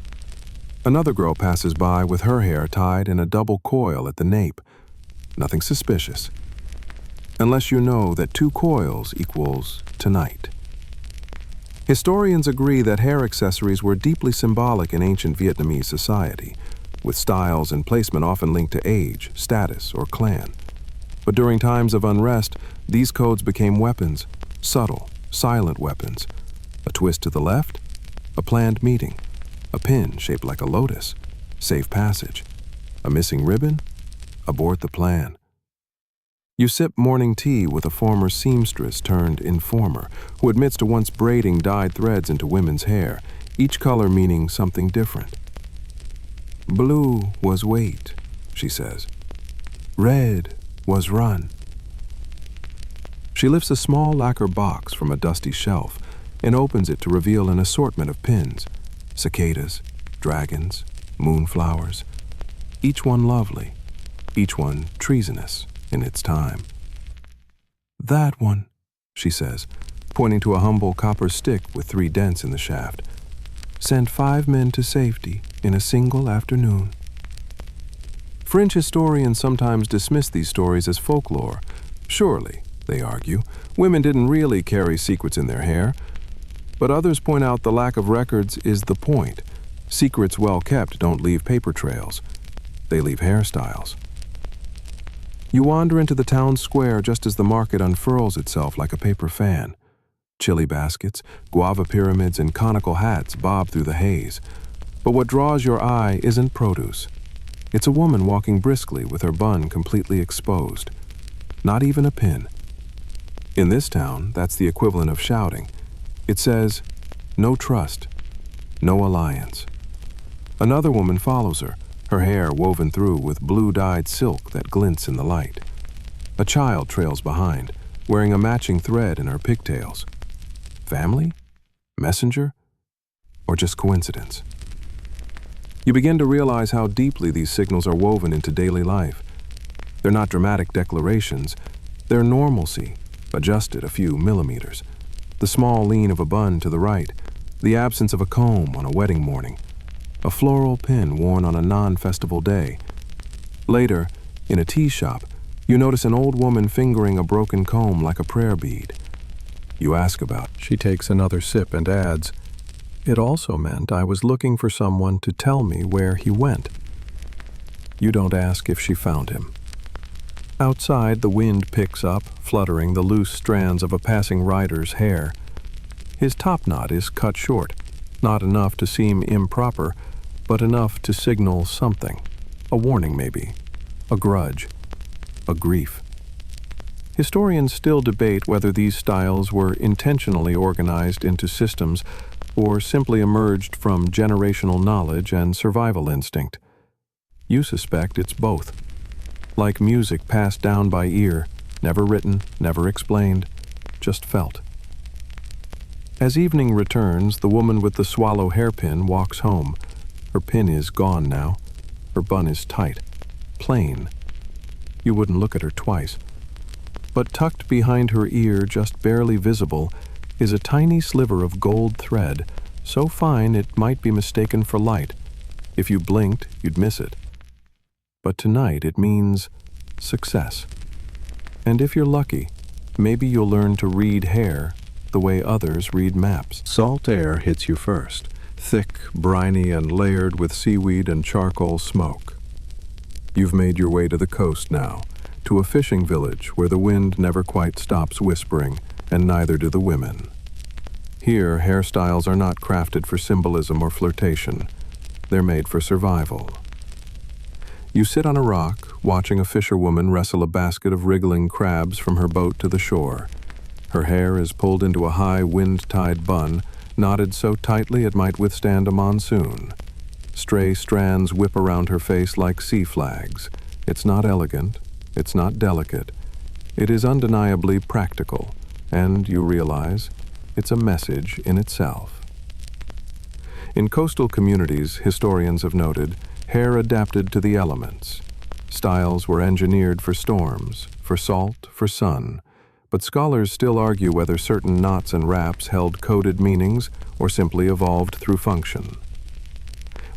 Another girl passes by with her hair tied in a double coil at the nape. Nothing suspicious. Unless you know that 2 coils equals tonight. Historians agree that hair accessories were deeply symbolic in ancient Vietnamese society, with styles and placement often linked to age, status, or clan. But during times of unrest, these codes became weapons, subtle, silent weapons. A twist to the left, a planned meeting. A pin shaped like a lotus, safe passage. A missing ribbon, abort the plan. You sip morning tea with a former seamstress turned informer who admits to once braiding dyed threads into women's hair, each color meaning something different. Blue was wait, she says. Red was run. She lifts a small lacquer box from a dusty shelf and opens it to reveal an assortment of pins, cicadas, dragons, moonflowers, each one lovely, each one treasonous in its time. That one, she says, pointing to a humble copper stick with 3 dents in the shaft, sent 5 men to safety in a single afternoon. French historians sometimes dismiss these stories as folklore. Surely, they argue, women didn't really carry secrets in their hair. But others point out the lack of records is the point. Secrets well kept don't leave paper trails. They leave hairstyles. You wander into the town square just as the market unfurls itself like a paper fan. Chili baskets, guava pyramids, and conical hats bob through the haze. But what draws your eye isn't produce. It's a woman walking briskly with her bun completely exposed. Not even a pin. In this town, that's the equivalent of shouting. It says, "No trust, no alliance." Another woman follows her hair woven through with blue-dyed silk that glints in the light. A child trails behind, wearing a matching thread in her pigtails. Family? Messenger? Or just coincidence? You begin to realize how deeply these signals are woven into daily life. They're not dramatic declarations, they're normalcy, adjusted a few millimeters. The small lean of a bun to the right, the absence of a comb on a wedding morning, a floral pin worn on a non-festival day. Later, in a tea shop, you notice an old woman fingering a broken comb like a prayer bead. You ask about it. She takes another sip and adds, "It also meant I was looking for someone to tell me where he went." You don't ask if she found him. Outside, the wind picks up, fluttering the loose strands of a passing rider's hair. His topknot is cut short, not enough to seem improper, but enough to signal something. A warning, maybe. A grudge. A grief. Historians still debate whether these styles were intentionally organized into systems or simply emerged from generational knowledge and survival instinct. You suspect it's both. Like music passed down by ear, never written, never explained, just felt. As evening returns, the woman with the swallow hairpin walks home. Her pin is gone now. Her bun is tight, plain. You wouldn't look at her twice. But tucked behind her ear, just barely visible, is a tiny sliver of gold thread, so fine it might be mistaken for light. If you blinked, you'd miss it. But tonight it means success. And if you're lucky, maybe you'll learn to read hair the way others read maps. Salt air hits you first, thick, briny, and layered with seaweed and charcoal smoke. You've made your way to the coast now, to a fishing village where the wind never quite stops whispering, and neither do the women. Here, hairstyles are not crafted for symbolism or flirtation. They're made for survival. You sit on a rock, watching a fisherwoman wrestle a basket of wriggling crabs from her boat to the shore. Her hair is pulled into a high wind-tied bun, knotted so tightly it might withstand a monsoon. Stray strands whip around her face like sea flags. It's not elegant, it's not delicate. It is undeniably practical, and you realize it's a message in itself. In coastal communities, historians have noted, hair adapted to the elements. Styles were engineered for storms, for salt, for sun, but scholars still argue whether certain knots and wraps held coded meanings or simply evolved through function.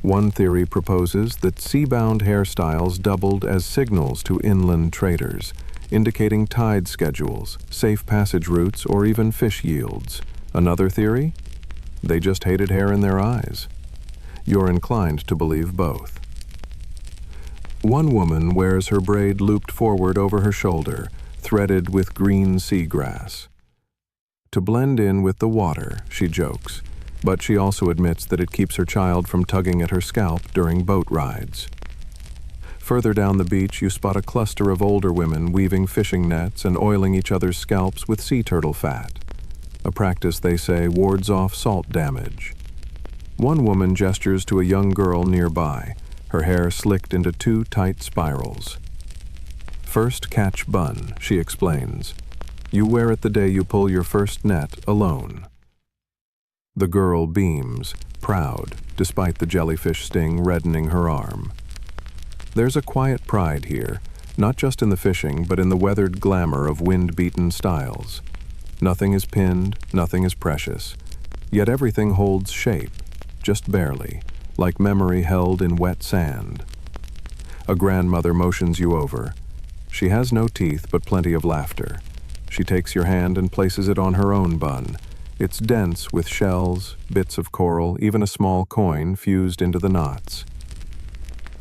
One theory proposes that sea-bound hairstyles doubled as signals to inland traders, indicating tide schedules, safe passage routes, or even fish yields. Another theory? They just hated hair in their eyes. You're inclined to believe both. One woman wears her braid looped forward over her shoulder, threaded with green seagrass. To blend in with the water, she jokes, but she also admits that it keeps her child from tugging at her scalp during boat rides. Further down the beach, you spot a cluster of older women weaving fishing nets and oiling each other's scalps with sea turtle fat, a practice they say wards off salt damage. One woman gestures to a young girl nearby, her hair slicked into two tight spirals. "First catch bun," she explains. "You wear it the day you pull your first net alone." The girl beams, proud, despite the jellyfish sting reddening her arm. There's a quiet pride here, not just in the fishing, but in the weathered glamour of wind-beaten styles. Nothing is pinned, nothing is precious, yet everything holds shape, just barely, like memory held in wet sand. A grandmother motions you over. She has no teeth, but plenty of laughter. She takes your hand and places it on her own bun. It's dense with shells, bits of coral, even a small coin fused into the knots.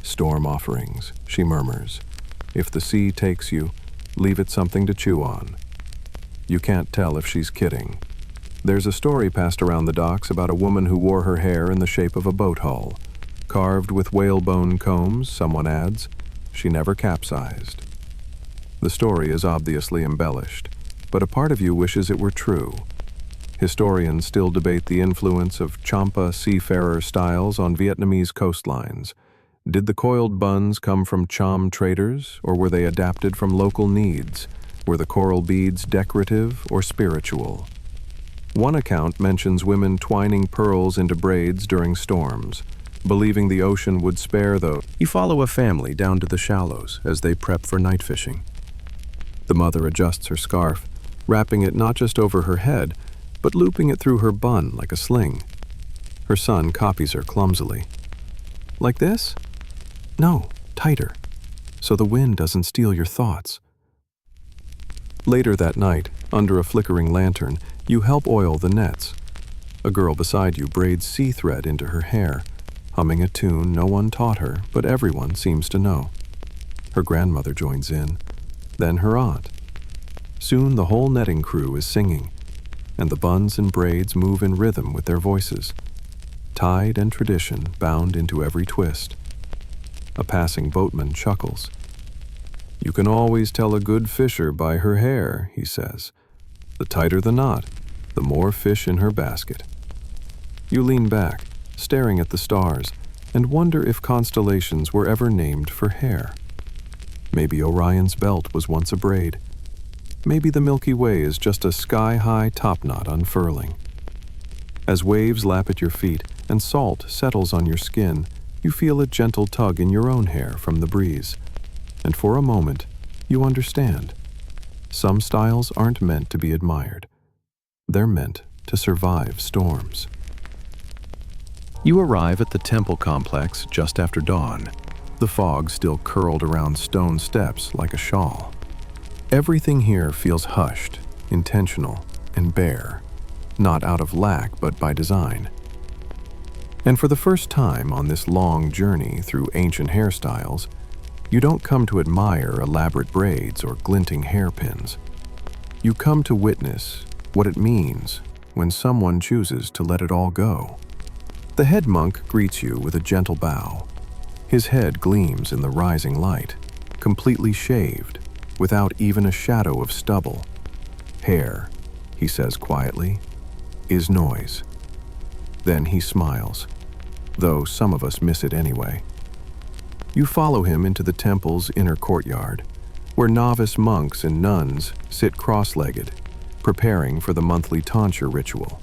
"Storm offerings," she murmurs. "If the sea takes you, leave it something to chew on." You can't tell if she's kidding. There's a story passed around the docks about a woman who wore her hair in the shape of a boat hull. carved with whalebone combs, someone adds. She never capsized. The story is obviously embellished, but a part of you wishes it were true. Historians still debate the influence of Champa seafarer styles on Vietnamese coastlines. Did the coiled buns come from Cham traders, or were they adapted from local needs? Were the coral beads decorative or spiritual? One account mentions women twining pearls into braids during storms, believing the ocean would spare those. You follow a family down to the shallows as they prep for night fishing. The mother adjusts her scarf, wrapping it not just over her head, but looping it through her bun like a sling. Her son copies her clumsily. Like this? No, tighter, so the wind doesn't steal your thoughts. Later that night, under a flickering lantern, you help oil the nets. A girl beside you braids sea thread into her hair, humming a tune no one taught her, but everyone seems to know. Her grandmother joins in, then her aunt. Soon the whole netting crew is singing, and the buns and braids move in rhythm with their voices, tide and tradition bound into every twist. A passing boatman chuckles. You can always tell a good fisher by her hair, he says. The tighter the knot, the more fish in her basket. You lean back, staring at the stars, and wonder if constellations were ever named for hair. Maybe Orion's belt was once a braid. Maybe the Milky Way is just a sky-high topknot unfurling. As waves lap at your feet and salt settles on your skin, you feel a gentle tug in your own hair from the breeze. And for a moment, you understand. Some styles aren't meant to be admired. They're meant to survive storms. You arrive at the temple complex just after dawn, the fog still curled around stone steps like a shawl. Everything here feels hushed, intentional, and bare, not out of lack but by design. And for the first time on this long journey through ancient hairstyles, you don't come to admire elaborate braids or glinting hairpins. You come to witness what it means when someone chooses to let it all go. The head monk greets you with a gentle bow. His head gleams in the rising light, completely shaved, without even a shadow of stubble. Hair, he says quietly, is noise. Then he smiles, though some of us miss it anyway. You follow him into the temple's inner courtyard, where novice monks and nuns sit cross-legged, preparing for the monthly tonsure ritual.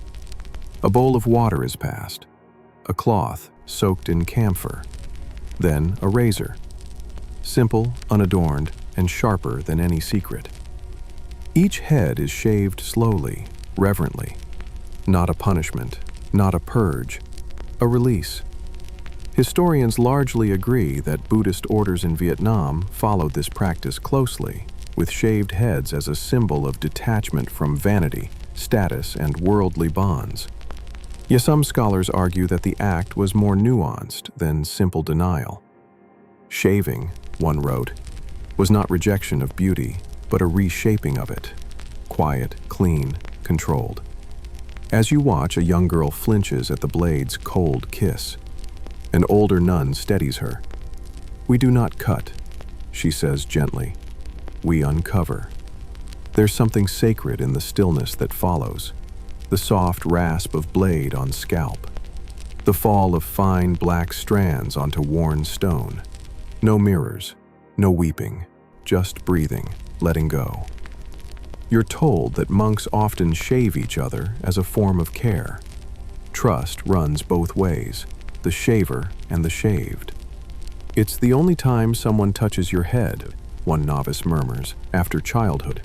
A bowl of water is passed, a cloth soaked in camphor, then a razor, simple, unadorned, and sharper than any secret. Each head is shaved slowly, reverently. Not a punishment, not a purge, a release. Historians largely agree that Buddhist orders in Vietnam followed this practice closely, with shaved heads as a symbol of detachment from vanity, status, and worldly bonds. Yet some scholars argue that the act was more nuanced than simple denial. Shaving, one wrote, was not rejection of beauty, but a reshaping of it. Quiet, clean, controlled. As you watch, a young girl flinches at the blade's cold kiss. An older nun steadies her. We do not cut, she says gently. We uncover. There's something sacred in the stillness that follows. The soft rasp of blade on scalp. The fall of fine black strands onto worn stone. No mirrors, no weeping, just breathing, letting go. You're told that monks often shave each other as a form of care. Trust runs both ways, the shaver and the shaved. It's the only time someone touches your head, one novice murmurs, after childhood.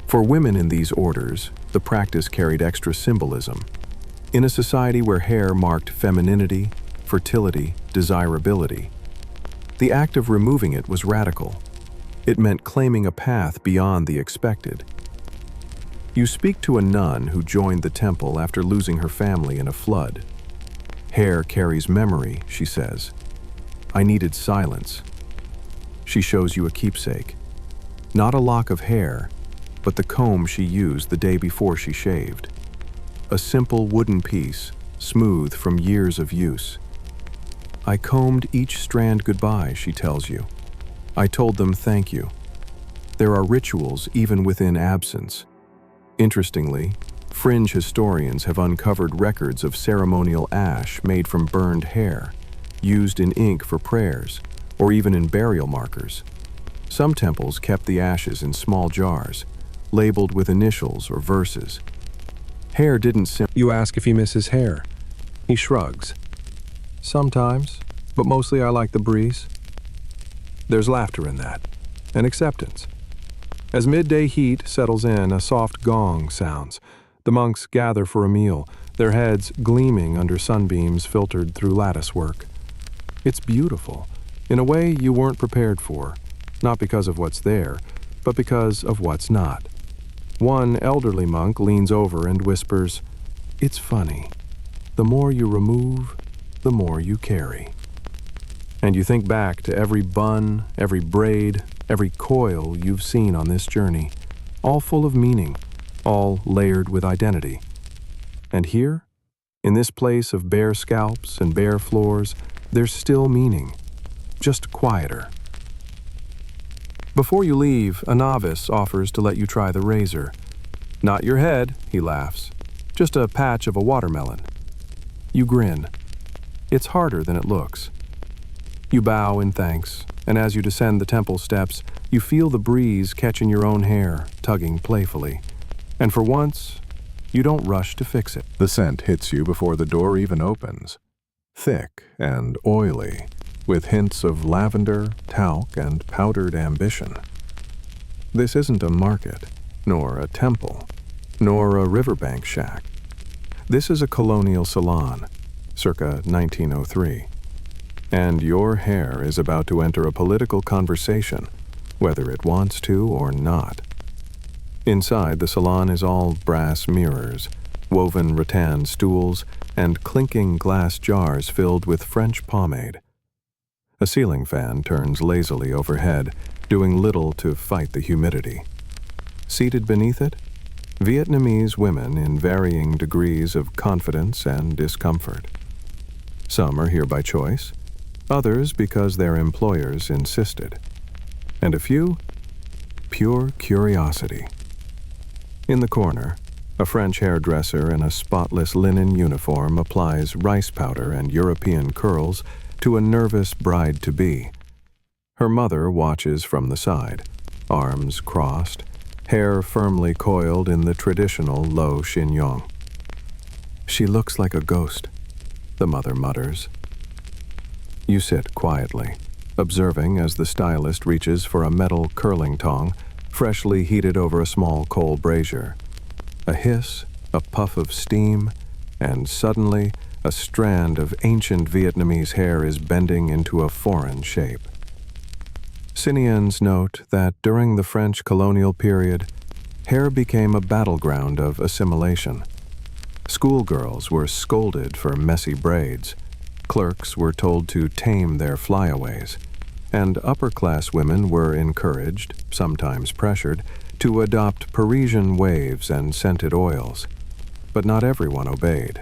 For women in these orders, the practice carried extra symbolism. In a society where hair marked femininity, fertility, desirability, the act of removing it was radical. It meant claiming a path beyond the expected. You speak to a nun who joined the temple after losing her family in a flood. Hair carries memory, she says. I needed silence. She shows you a keepsake. Not a lock of hair, but the comb she used the day before she shaved. A simple wooden piece, smooth from years of use. I combed each strand goodbye, she tells you. I told them thank you. There are rituals even within absence. Interestingly, fringe historians have uncovered records of ceremonial ash made from burned hair, used in ink for prayers, or even in burial markers. Some temples kept the ashes in small jars, labeled with initials or verses. Hair didn't simply... You ask if he misses hair. He shrugs. Sometimes, but mostly I like the breeze. There's laughter in that, and acceptance. As midday heat settles in, a soft gong sounds. The monks gather for a meal, their heads gleaming under sunbeams filtered through latticework. It's beautiful, in a way you weren't prepared for, not because of what's there, but because of what's not. One elderly monk leans over and whispers, "It's funny. The more you remove, the more you carry." And you think back to every bun, every braid, every coil you've seen on this journey, all full of meaning, all layered with identity. And here, in this place of bare scalps and bare floors, there's still meaning, just quieter. Before you leave, a novice offers to let you try the razor. "Not your head," he laughs, "just a patch of a watermelon." You grin. It's harder than it looks. You bow in thanks, and as you descend the temple steps, you feel the breeze catching your own hair, tugging playfully. And for once, you don't rush to fix it. The scent hits you before the door even opens. Thick and oily, with hints of lavender, talc, and powdered ambition. This isn't a market, nor a temple, nor a riverbank shack. This is a colonial salon, circa 1903. And your hair is about to enter a political conversation, whether it wants to or not. Inside, the salon is all brass mirrors, woven rattan stools, and clinking glass jars filled with French pomade. A ceiling fan turns lazily overhead, doing little to fight the humidity. Seated beneath it, Vietnamese women in varying degrees of confidence and discomfort. Some are here by choice, others because their employers insisted, and a few, pure curiosity. In the corner, a French hairdresser in a spotless linen uniform applies rice powder and European curls to a nervous bride-to-be. Her mother watches from the side, arms crossed, hair firmly coiled in the traditional low chignon. "She looks like a ghost," the mother mutters. You sit quietly, observing as the stylist reaches for a metal curling tong, freshly heated over a small coal brazier. A hiss, a puff of steam, and suddenly a strand of ancient Vietnamese hair is bending into a foreign shape. Sinians note that during the French colonial period, hair became a battleground of assimilation. Schoolgirls were scolded for messy braids, clerks were told to tame their flyaways, and upper-class women were encouraged, sometimes pressured, to adopt Parisian waves and scented oils. But not everyone obeyed.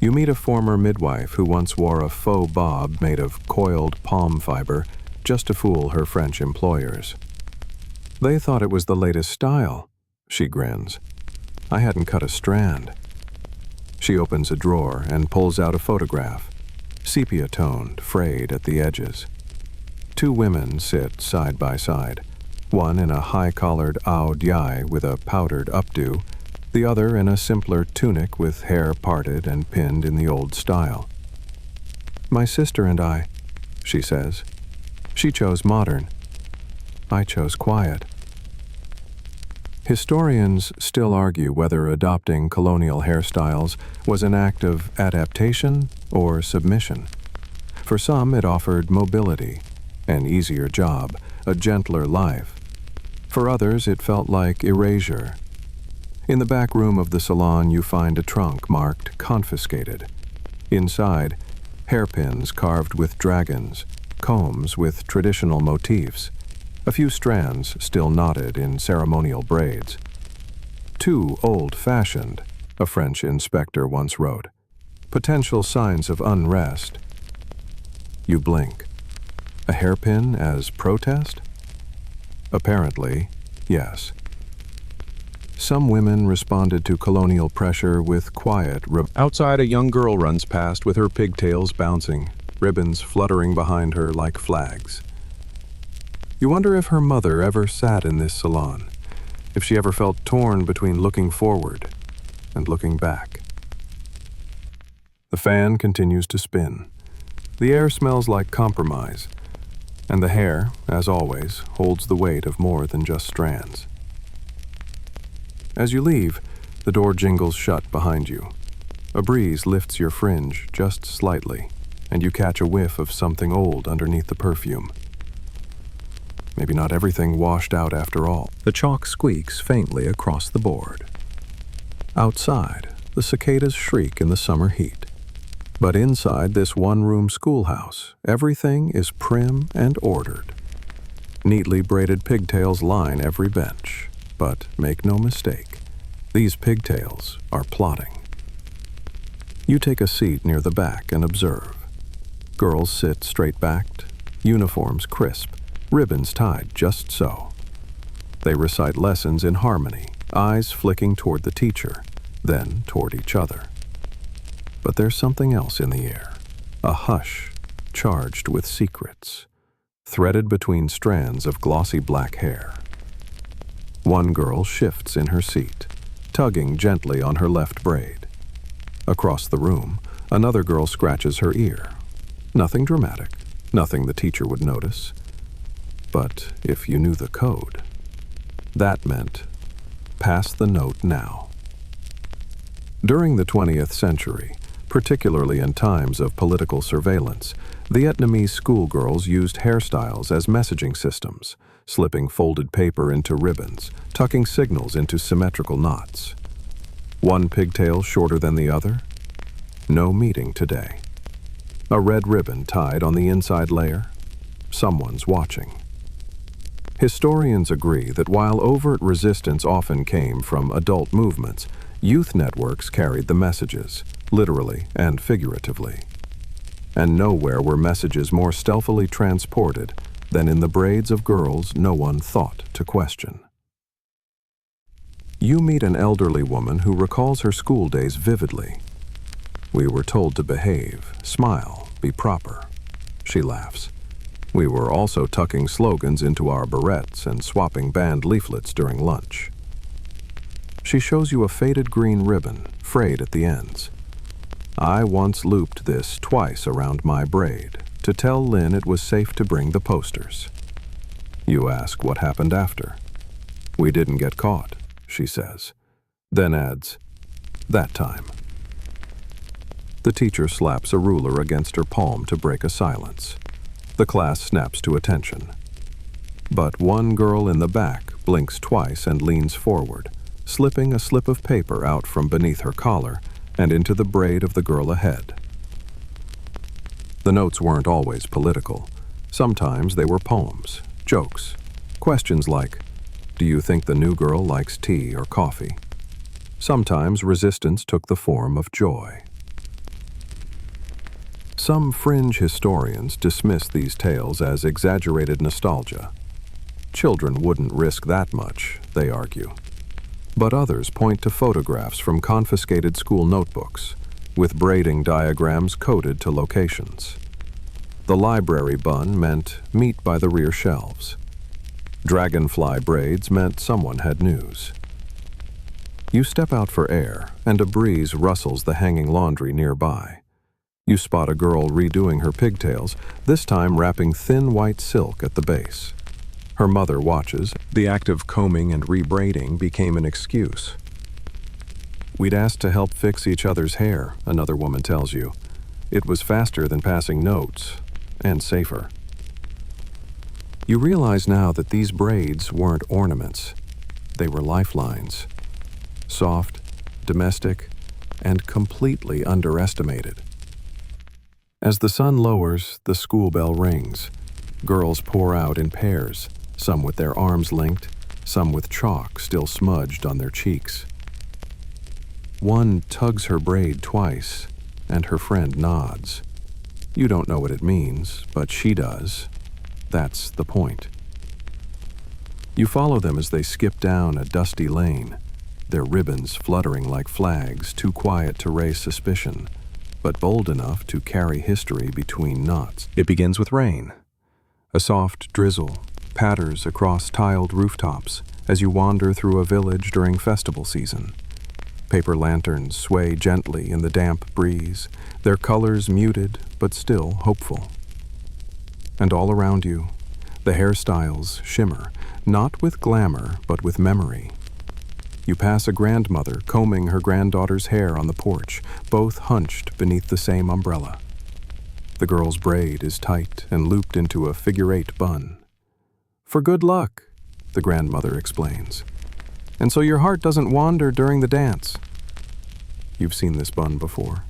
You meet a former midwife who once wore a faux bob made of coiled palm fiber just to fool her French employers. "They thought it was the latest style," she grins. "I hadn't cut a strand." She opens a drawer and pulls out a photograph, sepia-toned, frayed at the edges. Two women sit side by side, one in a high-collared ao dai with a powdered updo, the other in a simpler tunic with hair parted and pinned in the old style. "My sister and I," she says. "She chose modern. I chose quiet." Historians still argue whether adopting colonial hairstyles was an act of adaptation or submission. For some, it offered mobility, an easier job, a gentler life. For others, it felt like erasure. In the back room of the salon, you find a trunk marked confiscated. Inside, hairpins carved with dragons, combs with traditional motifs, a few strands still knotted in ceremonial braids. "Too old-fashioned," a French inspector once wrote. "Potential signs of unrest." You blink. A hairpin as protest? Apparently, yes. Some women responded to colonial pressure with quiet. Outside, a young girl runs past with her pigtails bouncing, ribbons fluttering behind her like flags. You wonder if her mother ever sat in this salon, if she ever felt torn between looking forward and looking back. The fan continues to spin. The air smells like compromise, and the hair, as always, holds the weight of more than just strands. As you leave, the door jingles shut behind you. A breeze lifts your fringe just slightly, and you catch a whiff of something old underneath the perfume. Maybe not everything washed out after all. The chalk squeaks faintly across the board. Outside, the cicadas shriek in the summer heat. But inside this one-room schoolhouse, everything is prim and ordered. Neatly braided pigtails line every bench. But make no mistake, these pigtails are plotting. You take a seat near the back and observe. Girls sit straight-backed, uniforms crisp, ribbons tied just so. They recite lessons in harmony, eyes flicking toward the teacher, then toward each other. But there's something else in the air, a hush charged with secrets, threaded between strands of glossy black hair. One girl shifts in her seat, tugging gently on her left braid. Across the room, another girl scratches her ear. Nothing dramatic, nothing the teacher would notice. But if you knew the code, that meant pass the note now. During the 20th century, particularly in times of political surveillance, Vietnamese schoolgirls used hairstyles as messaging systems, slipping folded paper into ribbons, tucking signals into symmetrical knots. One pigtail shorter than the other? No meeting today. A red ribbon tied on the inside layer? Someone's watching. Historians agree that while overt resistance often came from adult movements, youth networks carried the messages, literally and figuratively. And nowhere were messages more stealthily transported than in the braids of girls no one thought to question. You meet an elderly woman who recalls her school days vividly. We were told to behave, smile, be proper. She laughs. We were also tucking slogans into our barrettes and swapping band leaflets during lunch. She shows you a faded green ribbon, frayed at the ends. I once looped this twice around my braid to tell Lynn it was safe to bring the posters. You ask what happened after. We didn't get caught, she says, then adds, that time. The teacher slaps a ruler against her palm to break a silence. The class snaps to attention. But one girl in the back blinks twice and leans forward, slipping a slip of paper out from beneath her collar and into the braid of the girl ahead. The notes weren't always political. Sometimes they were poems, jokes, questions like, do you think the new girl likes tea or coffee? Sometimes resistance took the form of joy. Some fringe historians dismiss these tales as exaggerated nostalgia. Children wouldn't risk that much, they argue. But others point to photographs from confiscated school notebooks, with braiding diagrams coded to locations. The library bun meant meet by the rear shelves. Dragonfly braids meant someone had news. You step out for air, and a breeze rustles the hanging laundry nearby. You spot a girl redoing her pigtails, this time wrapping thin white silk at the base. Her mother watches. The act of combing and rebraiding became an excuse. We'd asked to help fix each other's hair, another woman tells you. It was faster than passing notes, and safer. You realize now that these braids weren't ornaments. They were lifelines. Soft, domestic, and completely underestimated. As the sun lowers, the school bell rings. Girls pour out in pairs, some with their arms linked, some with chalk still smudged on their cheeks. One tugs her braid twice, and her friend nods. You don't know what it means, but she does. That's the point. You follow them as they skip down a dusty lane, their ribbons fluttering like flags, too quiet to raise suspicion, but bold enough to carry history between knots. It begins with rain. A soft drizzle patters across tiled rooftops as you wander through a village during festival season. Paper lanterns sway gently in the damp breeze, their colors muted but still hopeful. And all around you, the hairstyles shimmer, not with glamour but with memory. You pass a grandmother combing her granddaughter's hair on the porch, both hunched beneath the same umbrella. The girl's braid is tight and looped into a figure-8 bun. "For good luck," the grandmother explains. "And so your heart doesn't wander during the dance." You've seen this bun before.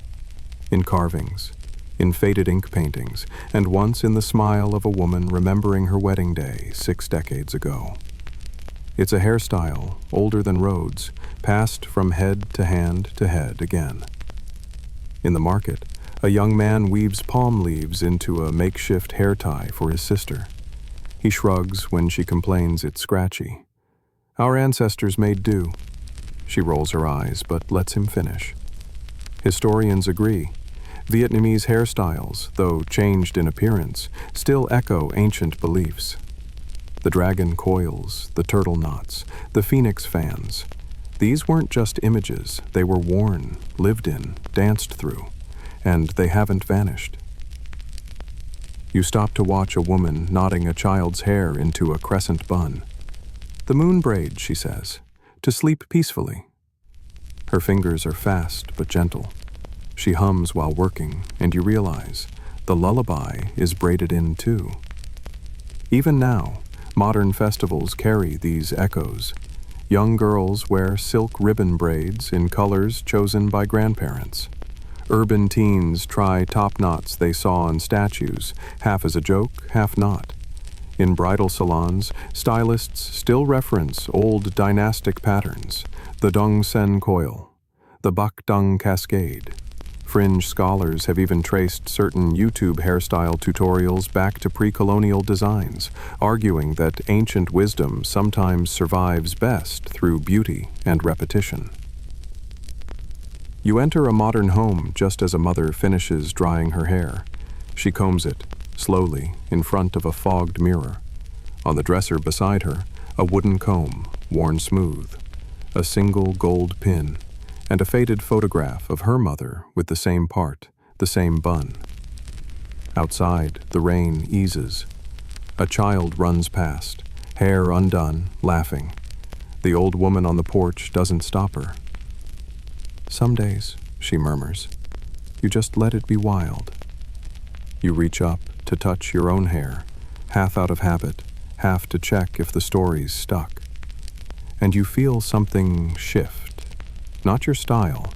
In carvings, in faded ink paintings, and once in the smile of a woman remembering her wedding day 6 decades ago. It's a hairstyle older than roads, passed from head to hand to head again. In the market, a young man weaves palm leaves into a makeshift hair tie for his sister. He shrugs when she complains it's scratchy. "Our ancestors made do." She rolls her eyes but lets him finish. Historians agree. Vietnamese hairstyles, though changed in appearance, still echo ancient beliefs. The dragon coils, the turtle knots, the phoenix fans. These weren't just images, they were worn, lived in, danced through, and they haven't vanished. You stop to watch a woman knotting a child's hair into a crescent bun. "The moon braid," she says, "to sleep peacefully." Her fingers are fast but gentle. She hums while working, and you realize the lullaby is braided in too. Even now, modern festivals carry these echoes. Young girls wear silk ribbon braids in colors chosen by grandparents. Urban teens try top knots they saw on statues, half as a joke, half not. In bridal salons, stylists still reference old dynastic patterns, the Dong Sen coil, the Bak Dung cascade. Fringe scholars have even traced certain YouTube hairstyle tutorials back to pre-colonial designs, arguing that ancient wisdom sometimes survives best through beauty and repetition. You enter a modern home just as a mother finishes drying her hair. She combs it, slowly, in front of a fogged mirror. On the dresser beside her, a wooden comb, worn smooth, a single gold pin, and a faded photograph of her mother with the same part, the same bun. Outside, the rain eases. A child runs past, hair undone, laughing. The old woman on the porch doesn't stop her. "Some days," she murmurs, "you just let it be wild." You reach up to touch your own hair, half out of habit, half to check if the story's stuck. And you feel something shift. Not your style,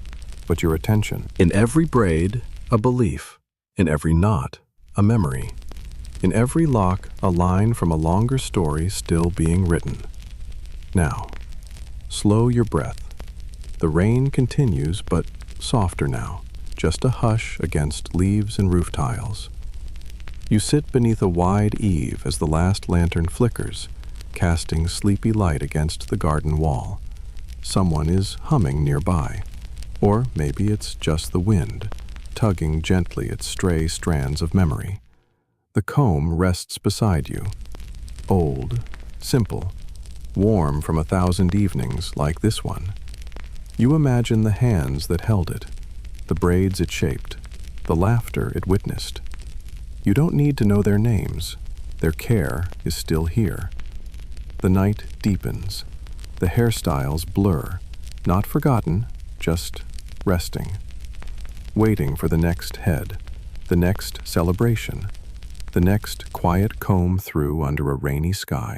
but your attention. In every braid, a belief. In every knot, a memory. In every lock, a line from a longer story still being written. Now, slow your breath. The rain continues, but softer now, just a hush against leaves and roof tiles. You sit beneath a wide eave as the last lantern flickers, casting sleepy light against the garden wall. Someone is humming nearby, or maybe it's just the wind, tugging gently at stray strands of memory. The comb rests beside you, old, simple, warm from 1,000 evenings like this one. You imagine the hands that held it, the braids it shaped, the laughter it witnessed. You don't need to know their names. Their care is still here. The night deepens. The hairstyles blur, not forgotten, just resting, waiting for the next head, the next celebration, the next quiet comb through under a rainy sky.